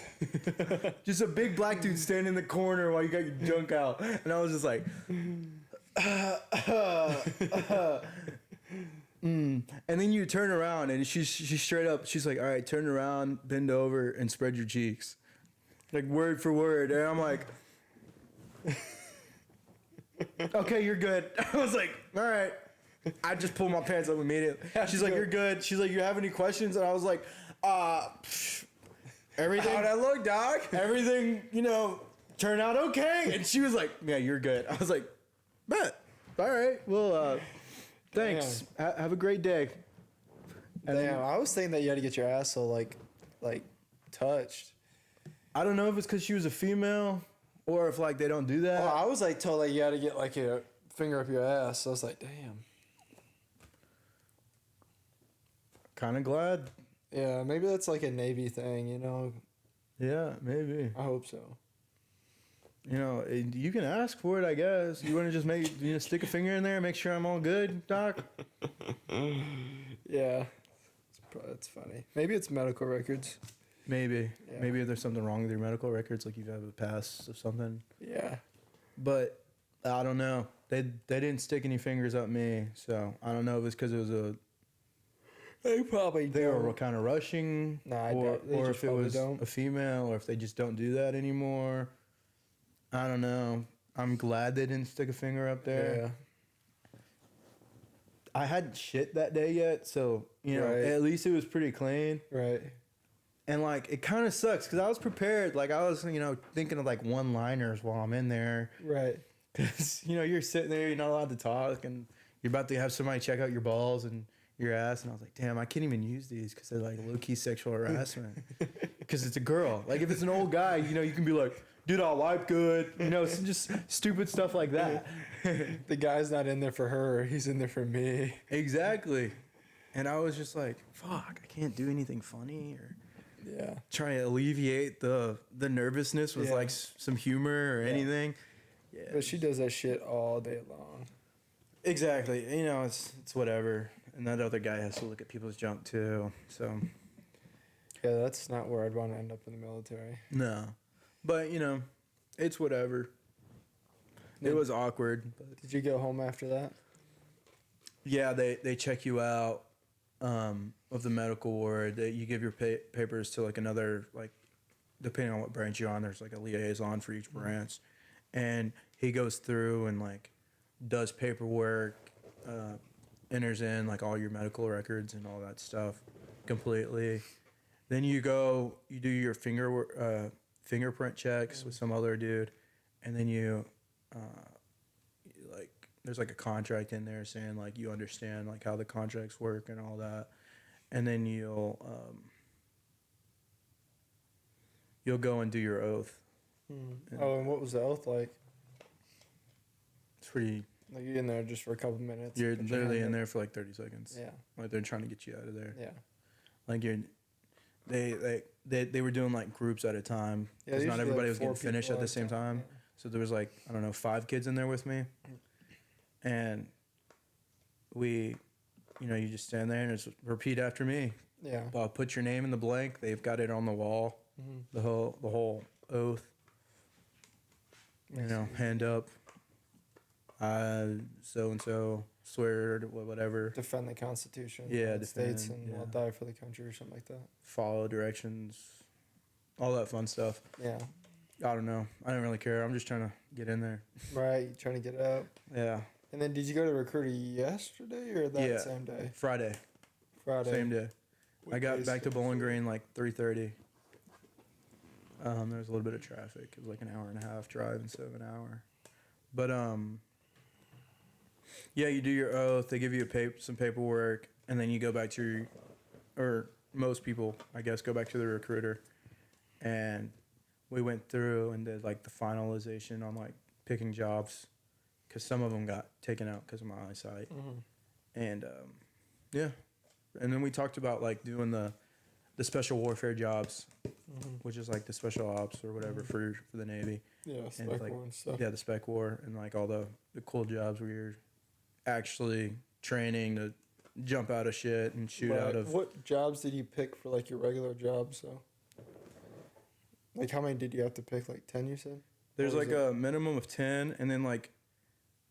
Just a big black dude standing in the corner while you got your junk out. And I was just like, And then you turn around and she's straight up. She's like, all right, turn around, bend over, and spread your cheeks. Like word for word. And I'm like, okay, you're good. I was like, all right. I just pulled my pants up immediately. She's like, you're good. She's like, you have any questions? And I was like, everything. How'd I look, dog? Everything, turned out okay. And she was like, yeah, you're good. I was like, bet. All right. Well, thanks. Have a great day. And Damn, I was thinking that you had to get your asshole like touched. I don't know if it's because she was a female or if like they don't do that. Oh, I was like told like you had to get like a finger up your ass. So I was like, damn. Kind of glad. Yeah, maybe that's like a Navy thing, Yeah, maybe. I hope so. You can ask for it, I guess. You want to just stick a finger in there and make sure I'm all good, Doc? Yeah, it's funny. Maybe it's medical records. Maybe. Yeah. Maybe there's something wrong with your medical records, like you have a pass of something. Yeah. But I don't know. They didn't stick any fingers up me, so I don't know if it's because it was They probably they were kind of rushing, Nah, I or doubt- they just if it probably was don't. a female, or if they just don't do that anymore. I don't know. I'm glad they didn't stick a finger up there. Yeah. I hadn't shit that day yet, so Right. at least it was pretty clean. Right. And like it kind of sucks because I was prepared. Like I was thinking of like one-liners while I'm in there. Right. Because you're sitting there, you're not allowed to talk, and you're about to have somebody check out your balls and your ass, and I was like, damn, I can't even use these because they're like low-key sexual harassment. Because it's a girl. Like if it's an old guy, you can be like, dude, I'll wipe good. It's just stupid stuff like that. The guy's not in there for her. He's in there for me. Exactly. And I was just like, fuck, I can't do anything funny or Yeah. try to alleviate the nervousness with Yeah. like some humor or anything. Yeah. But she does that shit all day long. Exactly. It's whatever. And that other guy has to look at people's junk too. So Yeah, that's not where I'd want to end up in the military. no. But it's whatever. It was awkward. But Did you go home after that? yeah, they check you out of the medical ward. You give your papers to like another, like depending on what branch you're on, there's like a liaison for each branch, and he goes through and like does paperwork, enters in like all your medical records and all that stuff completely. Then you do your fingerprint checks with some other dude, and then there's like a contract in there saying like you understand like how the contracts work and all that, and then you'll go and do your oath. Yeah. Oh, and what was the oath like? It's pretty. Like you're in there just for a couple minutes. You're put your literally hand in up. there for like 30 seconds. Yeah. Like they're trying to get you out of there. Yeah. Like they were doing like groups at a time Yeah, because not usually, everybody like, was getting 4 finished people at the same time. Yeah. So there was like, I don't know, 5 kids in there with me. And you just stand there and just repeat after me. Yeah. Put your name in the blank. They've got it on the wall. Mhm. The whole oath. Hand up. So and so swear to whatever. Defend the Constitution of the Yeah, United States defend, and yeah. will die for the country or something like that. Follow directions. All that fun stuff. Yeah. I don't know. I don't really care. I'm just trying to get in there. Right. You trying to get out. Yeah. And then did you go to recruiter yesterday or that Yeah. same day? Friday. Friday. Same day. I got Weekdays. back to Bowling Green like 3:30. There was a little bit of traffic. It was like an hour and a half drive instead of an hour. But yeah, you do your oath. They give you some paperwork, and then you go back to or most people, I guess, go back to the recruiter. And we went through and did like the finalization on like picking jobs, because some of them got taken out because of my eyesight. Mhm. And yeah, and then we talked about like doing the the special warfare jobs, Mm-hmm. which is like the special ops or whatever for the Navy. Yeah, spec like, war and stuff. Yeah, the spec war and like all the cool jobs where you're actually training to jump out of shit and shoot Right. out of. What jobs did you pick for like your regular jobs? So, like, how many did you have to pick? Like 10, you said? There's What was like a minimum of 10, and then like,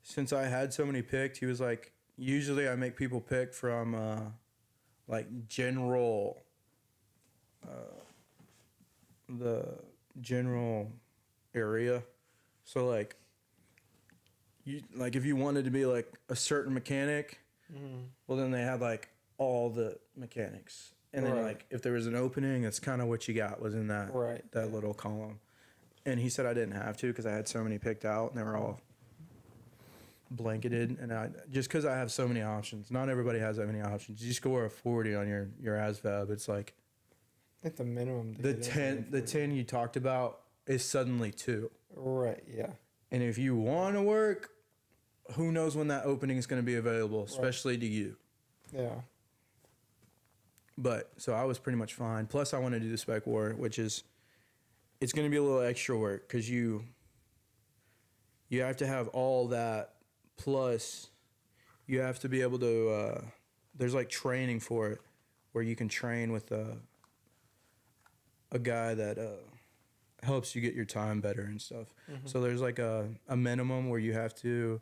since I had so many picked, he was like, usually I make people pick from like general, the general area. So like, you like if you wanted to be like a certain mechanic, well then they had like all the mechanics, and then Right. like if there was an opening, that's kind of what you got was in that Right. that little column. And he said I didn't have to because I had so many picked out and they were all blanketed. And I just because I have so many options. Not everybody has that many options. You score a 40 on your ASVAB, it's like I think the minimum. to the get in 10 the for- 10 you talked about is suddenly 2. Right. Yeah. And if you want to work, who knows when that opening is going to be available, especially to you. Yeah. But so I was pretty much fine. Plus, I want to do the spec war, which is it's going to be a little extra work because you have to have all that. Plus, you have to be able to. There's like training for it, where you can train with a guy that helps you get your time better and stuff. So there's like a minimum where you have to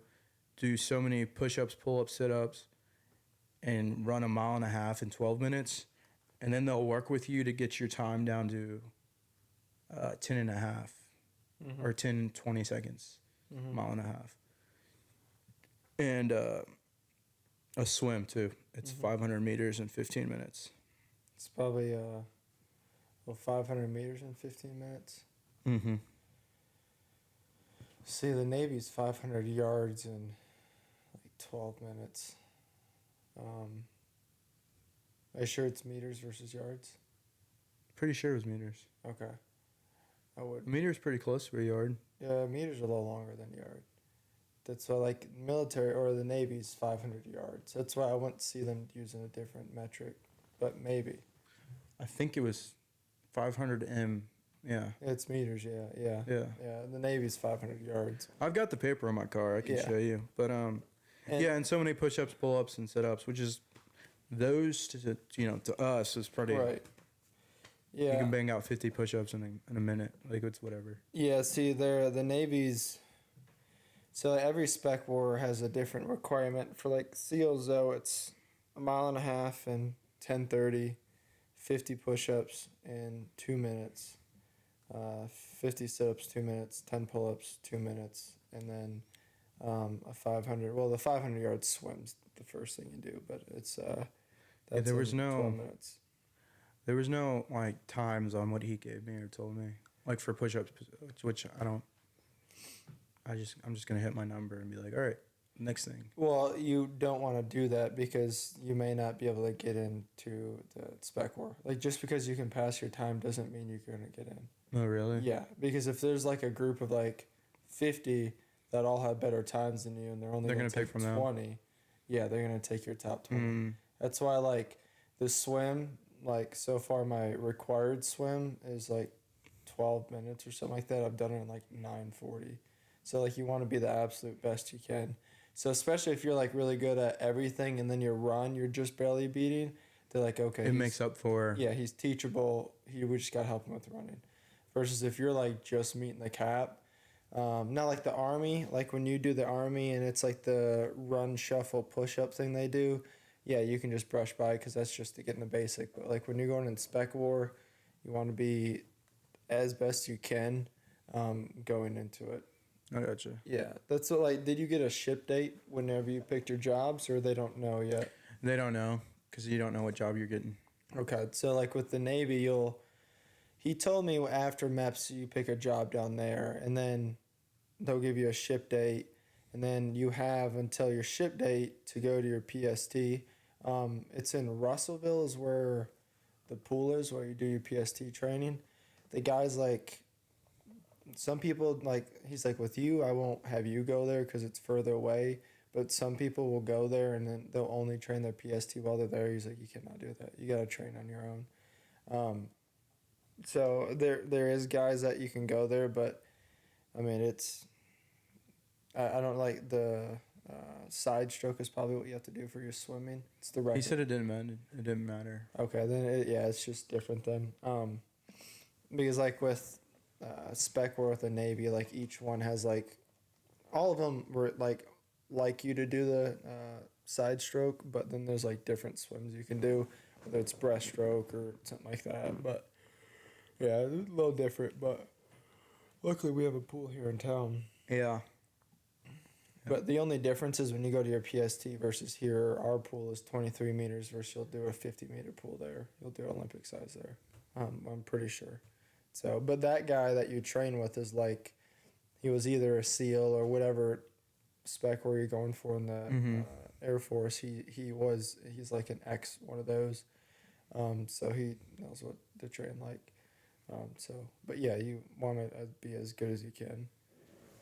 do so many push-ups, pull-ups, sit-ups, and run a mile and a half in 12 minutes. And then they'll work with you to get your time down to 10 and a half or 10, 20 seconds, mile and a half. And a swim too. It's 500 meters in 15 minutes. It's probably 500 meters in 15 minutes. Mm-hmm. See, the Navy's 500 yards in like 12 minutes. Are you sure it's meters versus yards? Pretty sure it was meters. Okay. I would. A meter is pretty close to a yard. Yeah, meters are a little longer than yard. That's why, like, military or the Navy's 500 yards. That's why I wouldn't see them using a different metric, but maybe. I think it was 500 M. Yeah. It's meters, yeah. Yeah. Yeah, the Navy's 500 yards. I've got the paper in my car. I can Yeah. show you. But And- yeah, and so many push-ups, pull-ups, and sit-ups, which is those to us is pretty. Right. You Yeah. can bang out 50 push-ups in a minute. Like it's whatever. Yeah, see, the Navy's. So every spec war has a different requirement. For like SEALs, though, it's a mile and a half in 10:30, 50 push-ups in 2 minutes, 50 sit-ups 2 minutes, 10 pull-ups 2 minutes, and then a 500. Well, the 500 yard swim's the first thing you do, but it's that's there was in no- 12 minutes. There was no like times on what he gave me or told me, like for push-ups, which I don't. I'm just gonna hit my number and be like, all right, next thing. Well, you don't want to do that because you may not be able to get into the spec war. Like, just because you can pass your time doesn't mean you're going to get in. Oh really? Yeah, because if there's like a group of like 50 that all have better times than you and they're only They're going gonna to pick take from them. 20, yeah, they're going to take your top 20. Mm. That's why, like, the swim, like, so far my required swim is like 12 minutes or something like that. I've done it in like 9:40. So, like, you want to be the absolute best you can. So, especially if you're, like, really good at everything and then your run, you're just barely beating, they're like, okay. It he's- makes up for. Yeah, he's teachable. We just got to help him with running. Versus if you're, like, just meeting the cap. Not like the Army. Like, when you do the Army and it's, like, the run, shuffle, push-up thing they do, yeah, you can just brush by because that's just to get in the basic. But, like, when you're going in spec war, you want to be as best you can going into it. I gotcha. Yeah, that's what, like, did you get a ship date whenever you picked your jobs, or they don't know yet? They don't know because you don't know what job you're getting. Okay, so like with the Navy, he told me after MEPS you pick a job down there, and then they'll give you a ship date, and then you have until your ship date to go to your PST. It's in Russellville is where the pool is, where you do your PST training. The guy's like, some people, like, he's like, with you, I won't have you go there because it's further away. But some people will go there and then they'll only train their PST while they're there. He's like, you cannot do that. You got to train on your own. So there is guys that you can go there, but I mean it's I don't like the side stroke is probably what you have to do for your swimming. It's the record. He said it didn't matter. It didn't matter. Okay, then it's just different then. Because like with Speckworth and Navy, like each one has like all of them were like you to do the side stroke, but then there's like different swims you can do, whether it's breaststroke or something like that. But yeah, it's a little different. But luckily we have a pool here in town. Yeah. But the only difference is when you go to your PST versus here, our pool is 23 meters versus you'll do a 50-meter pool there. You'll do Olympic size there. I'm pretty sure. So, but that guy that you train with is like, he was either a SEAL or whatever spec where you're going for in the Air Force. He's like an ex one of those. So he knows what to train like. But yeah, you want to be as good as you can.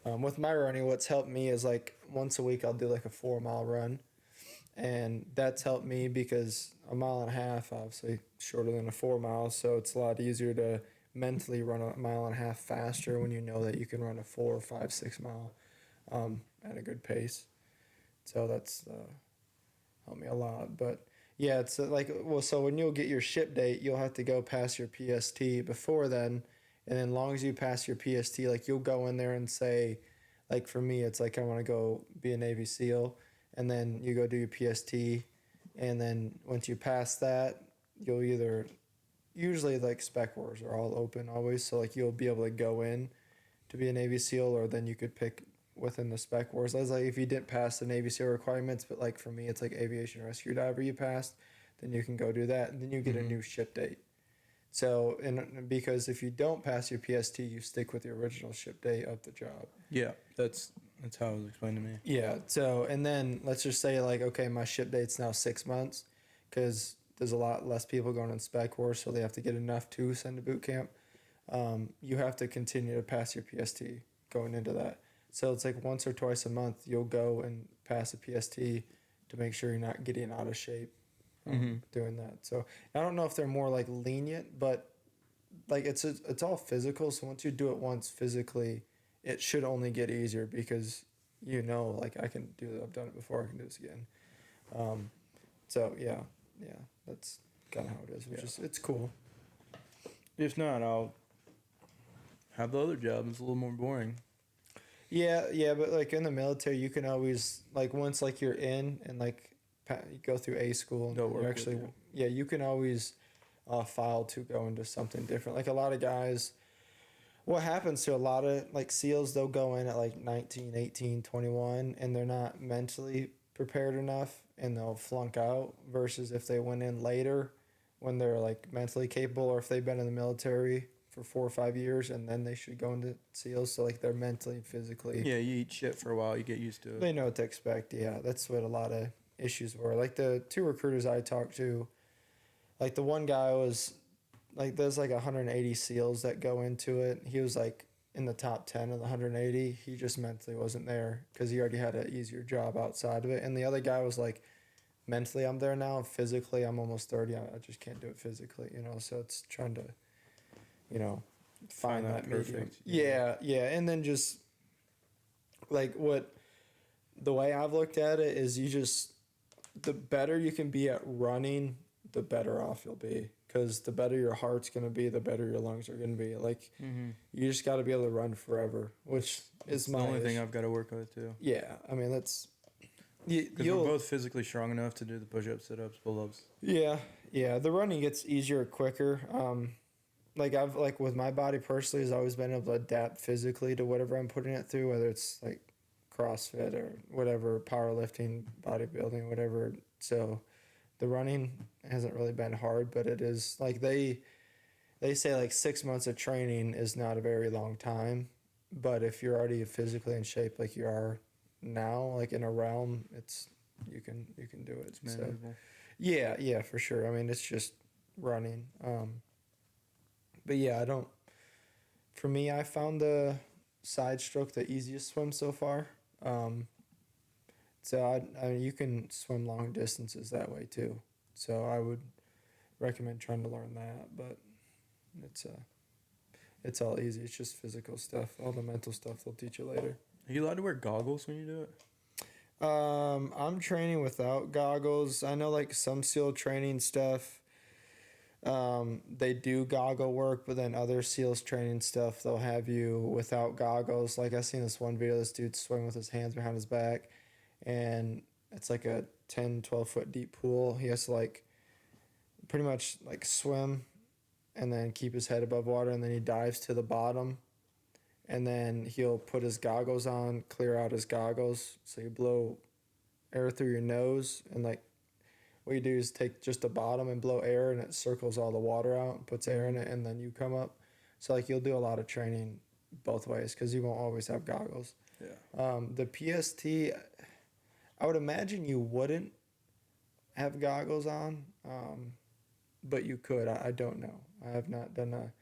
With my running, what's helped me is like once a week I'll do like a 4-mile run, and that's helped me because a mile and a half obviously shorter than a 4 miles, so it's a lot easier to mentally run a mile and a half faster when you know that you can run a 4, 5, 6 mile at a good pace. So that's helped me a lot. But yeah, it's so when you'll get your ship date, you'll have to go past your PST before then. And then long as you pass your PST, like you'll go in there and say, like for me, it's like I want to go be a Navy SEAL. And then you go do your PST. And then once you pass that, you'll usually like spec wars are all open always. So like you'll be able to go in to be a Navy SEAL, or then you could pick within the spec wars. That's like if you didn't pass the Navy SEAL requirements, but like for me, it's like aviation rescue diver you passed, then you can go do that. And then you get a new ship date. So, and because if you don't pass your PST, you stick with the original ship date of the job. Yeah, that's how it was explained to me. Yeah. So, and then let's just say like, okay, my ship date's now 6 months, because there's a lot less people going in spec wars, so they have to get enough to send to boot camp. You have to continue to pass your PST going into that. So it's like once or twice a month you'll go and pass a PST to make sure you're not getting out of shape. Doing that. So I don't know if they're more like lenient, but like it's all physical. So once you do it once physically, it should only get easier because like I can do that. I've done it before. I can do this again. So yeah, that's kind of how it is. Which is it's cool. If not, I'll have the other job. It's a little more boring. Yeah, but like in the military, you can always like once like you're in and like you go through A school and you actually you can always file to go into something different. Like a lot of guys, what happens to a lot of like SEALs, they'll go in at like 19, 18, 21 and they're not mentally prepared enough and they'll flunk out, versus if they went in later when they're like mentally capable, or if they've been in the military for 4 or 5 years and then they should go into SEALs. So like they're mentally and physically. Yeah, you eat shit for a while, you get used to it. They know what to expect. Yeah, that's what a lot of issues were. Like the 2 recruiters I talked to, like the one guy was like there's like 180 SEALs that go into it. He was like in the top 10 of the 180. He just mentally wasn't there because he already had an easier job outside of it. And the other guy was like, mentally I'm there now, physically I'm almost 30. I just can't do it physically, so it's trying to find that medium. Yeah, and then just like the way I've looked at it is the better you can be at running, the better off you'll be, because the better your heart's going to be, the better your lungs are going to be. Like you just got to be able to run forever, which is the only thing I've got to work with too. Yeah, I mean that's because we're both physically strong enough to do the push-ups, sit-ups, pull-ups. Yeah, the running gets easier quicker. Like I've with my body personally has always been able to adapt physically to whatever I'm putting it through, whether it's like CrossFit or whatever, powerlifting, bodybuilding, whatever. So the running hasn't really been hard, but it is like they say like 6 months of training is not a very long time, but if you're already physically in shape like you are now, like in a realm, it's you can do it. It's manageable. So, yeah, for sure. I mean, it's just running. But yeah, for me, I found the side stroke the easiest swim so far. So I mean, you can swim long distances that way too. So I would recommend trying to learn that, but it's all easy. It's just physical stuff. All the mental stuff they'll teach you later. Are you allowed to wear goggles when you do it? I'm training without goggles. I know like some SEAL training stuff, they do goggle work, but then other SEALs training stuff, they'll have you without goggles. Like I seen this one video, this dude swimming with his hands behind his back, and it's like a 10, 12 foot deep pool. He has to like pretty much like swim and then keep his head above water, and then he dives to the bottom. And then he'll put his goggles on, clear out his goggles. So you blow air through your nose. And like what you do is take just the bottom and blow air, and it circles all the water out and puts air in it. And then you come up. So like you'll do a lot of training both ways because you won't always have goggles. Yeah. The PST, I would imagine you wouldn't have goggles on, but you could. I don't know. I have not done a...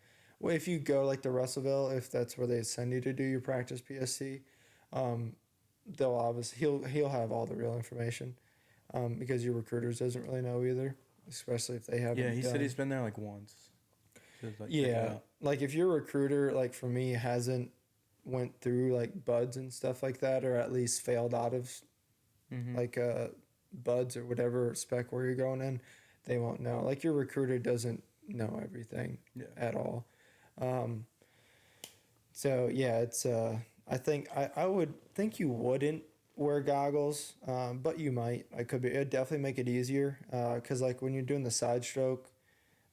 Well, if you go like to Russellville, if that's where they send you to do your practice PSC, they'll obviously he'll have all the real information, because your recruiters doesn't really know either, especially if they haven't. Yeah, he said done- he's been there like once. So it's like, check it Yeah, out. like if your recruiter, like for me, hasn't went through like buds and stuff like that, or at least failed out of Mhm. like buds or whatever spec where you're going in, they won't know. Like your recruiter doesn't know everything Yeah. at all. So yeah, it's I think I would think you wouldn't wear goggles, but you might. I could be. It'd definitely make it easier, because like when you're doing the side stroke,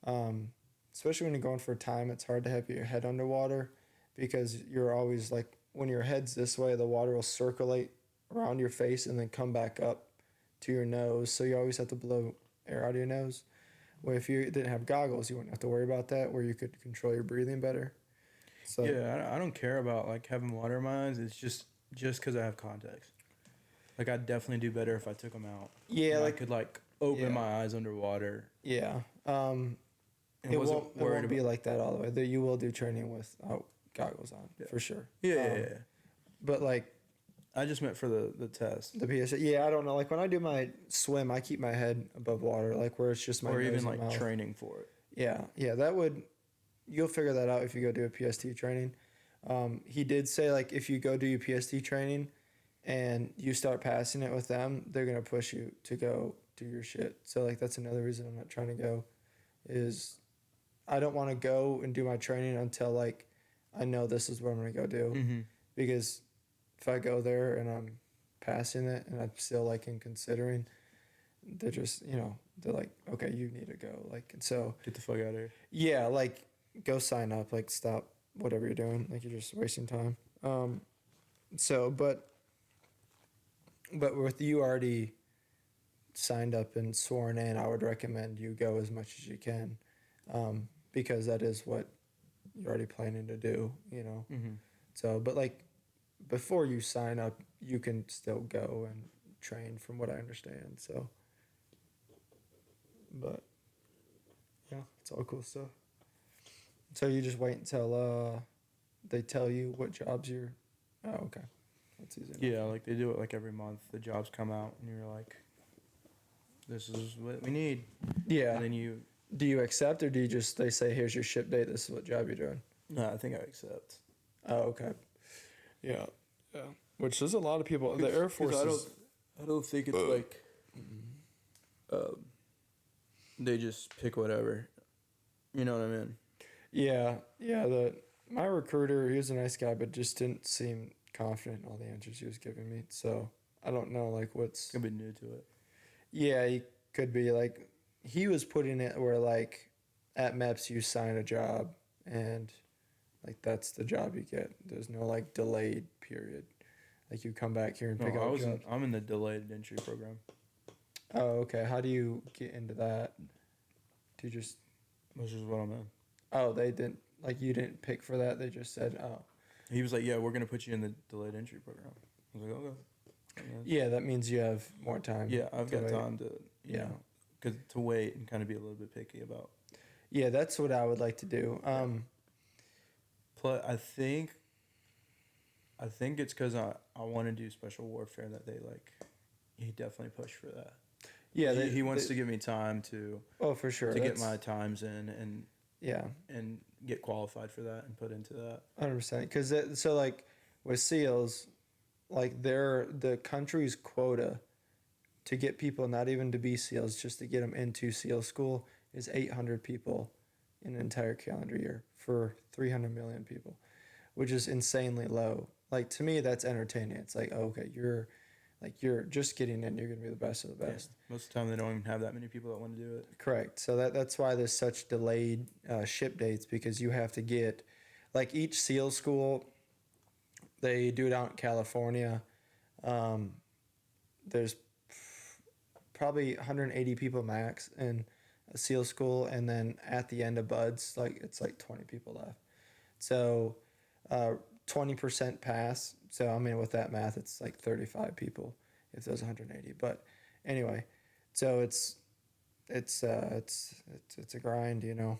especially when you're going for time, it's hard to have your head underwater because you're always like when your head's this way, the water will circulate around your face and then come back up to your nose. So you always have to blow air out of your nose. Where if you didn't have goggles, you wouldn't have to worry about that, where you could control your breathing better. So Yeah, I don't care about like having water in my eyes. It's just because I have contacts. Like I'd definitely do better if I took them out. yeah, And I like could like open Yeah. my eyes underwater. yeah. And It wasn't won't be like that all the way. That you will do training without goggles on, Yeah. for sure. Yeah. But like I just meant for the test. the PSA, yeah, I don't know. Like when I do my swim, I keep my head above water, like where it's just my Or nose even and like mouth. training for it. Yeah, that would. You'll figure that out if you go do a PST training. He did say like if you go do your PST training, and you start passing it with them, they're gonna push you to go do your shit. So like that's another reason I'm not trying to go, is I don't want to go and do my training until like I know this is what I'm gonna go do, Mm-hmm. because if I go there and I'm passing it and I'm still like in considering, they're just they're like, okay, you need to go, like, and so Get the fuck out of here. yeah, like go sign up, like stop whatever you're doing, like you're just wasting time. So but with you already signed up and sworn in, I would recommend you go as much as you can, because that is what you're already planning to do, Mm-hmm. So but like before you sign up, you can still go and train from what I understand, so but yeah, it's all cool stuff. So you just wait until they tell you what jobs you're... Oh, okay. That's easy enough. Yeah, like they do it like every month. The jobs come out and you're like, this is what we need. Yeah. And then you, Do you accept, or do you just, they say, here's your ship date, this is what job you're doing? no, I think I accept. Oh, okay. Yeah. Which there's a lot of people... The Air Force I don't think it's like, they just pick whatever. You know what I mean? Yeah. My recruiter, he was a nice guy, but just didn't seem confident in all the answers he was giving me. So I don't know, like, what's... Gonna be new to it. Yeah, he could be, like... He was putting it where, like, at MEPS you sign a job, and, like, that's the job you get. There's no, like, delayed period. Like, you come back here and pick up jobs. I'm in the delayed entry program. Oh, okay. How do you get into that? Do you just... Which is what I'm in. Oh, they didn't... Like, you didn't pick for that? They just said, oh. He was like, yeah, we're gonna put you in the delayed entry program. I was like, okay. Yeah, that means you have more time. Yeah, I've got wait. time to, Yeah. to wait and kind of be a little bit picky about. Yeah, that's what I would like to do. Plus, I think it's because I want to do special warfare that they like. He definitely pushed for that. Yeah, he wants to give me time to Oh, for sure. get That's- my times in Yeah, and get qualified for that and put into that. 100%. Because so like with SEALs, like the country's quota to get people not even to be SEALs, just to get them into SEAL school is 800 people in an entire calendar year for 300 million people, which is insanely low. Like to me, that's entertaining. It's like, oh, okay, you're just getting in. You're gonna be the best of the best. Yeah. Most of the time, they don't even have that many people that want to do it. Correct. So that's why there's such delayed ship dates, because you have to get, like each SEAL school, they do it out in California. There's probably 180 people max in a SEAL school, and then at the end of BUDS, like it's like 20 people left. So 20% pass. So I mean, with that math, it's like 35 people if there's 180. But anyway, so it's a grind, you know.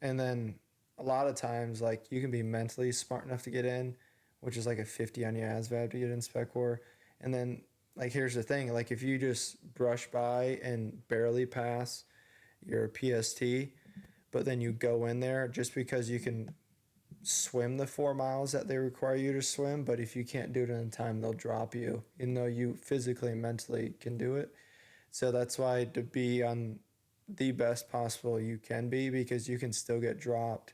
And then a lot of times, like you can be mentally smart enough to get in, which is like a 50 on your ASVAB to get in Spec Corps. And then like here's the thing, like if you just brush by and barely pass your PST, but then you go in there just because you can swim the 4 miles that they require you to swim, but if you can't do it in time, they'll drop you, even though you physically and mentally can do it. So that's why to be on the best possible you can be, because you can still get dropped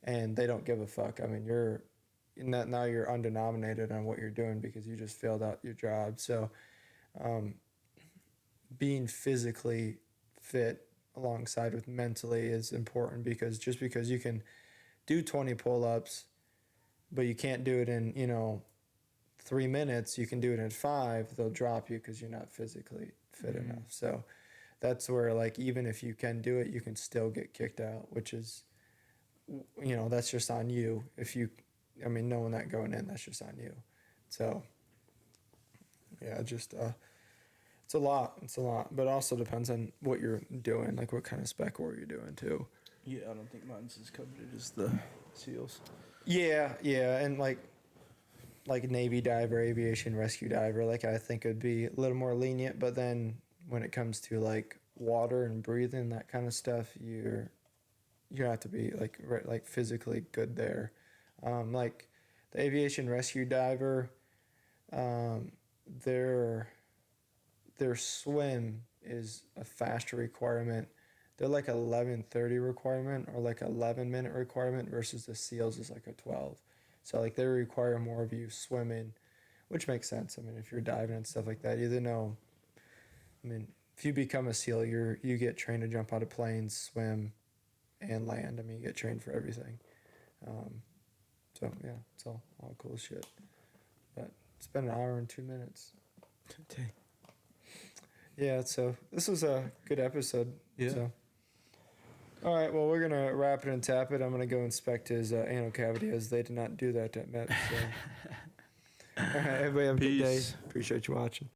and they don't give a fuck. I mean, you're in that now, you're undenominated on what you're doing because you just failed out your job. So being physically fit alongside with mentally is important, because just because you can do 20 pull-ups but you can't do it in 3 minutes, you can do it in 5, they'll drop you because you're not physically fit enough. So that's where, like, even if you can do it, you can still get kicked out, which is, that's just on you. Knowing that going in, that's just on you. So yeah, just it's a lot, but it also depends on what you're doing, like what kind of Spec Corps you're doing too. Yeah, I don't think mine's as covered as the SEALs. Yeah, and like Navy diver, aviation rescue diver, like I think it'd be a little more lenient. But then when it comes to like water and breathing, that kind of stuff, you have to be like physically good there. Like the aviation rescue diver, their swim is a faster requirement. They're like 11:30 requirement or like 11-minute requirement versus the SEALs is like a 12. So like they require more of you swimming, which makes sense. I mean, if you're diving and stuff like that, if you become a SEAL, you get trained to jump out of planes, swim, and land. I mean, you get trained for everything. So yeah, it's all cool shit. But it's been an hour and 2 minutes. Dang. Yeah, so this was a good episode. Yeah. So. All right, well, we're going to wrap it and tap it. I'm going to go inspect his anal cavity, as they did not do that at Met. So. All right, everybody have a good day. Peace. Appreciate you watching.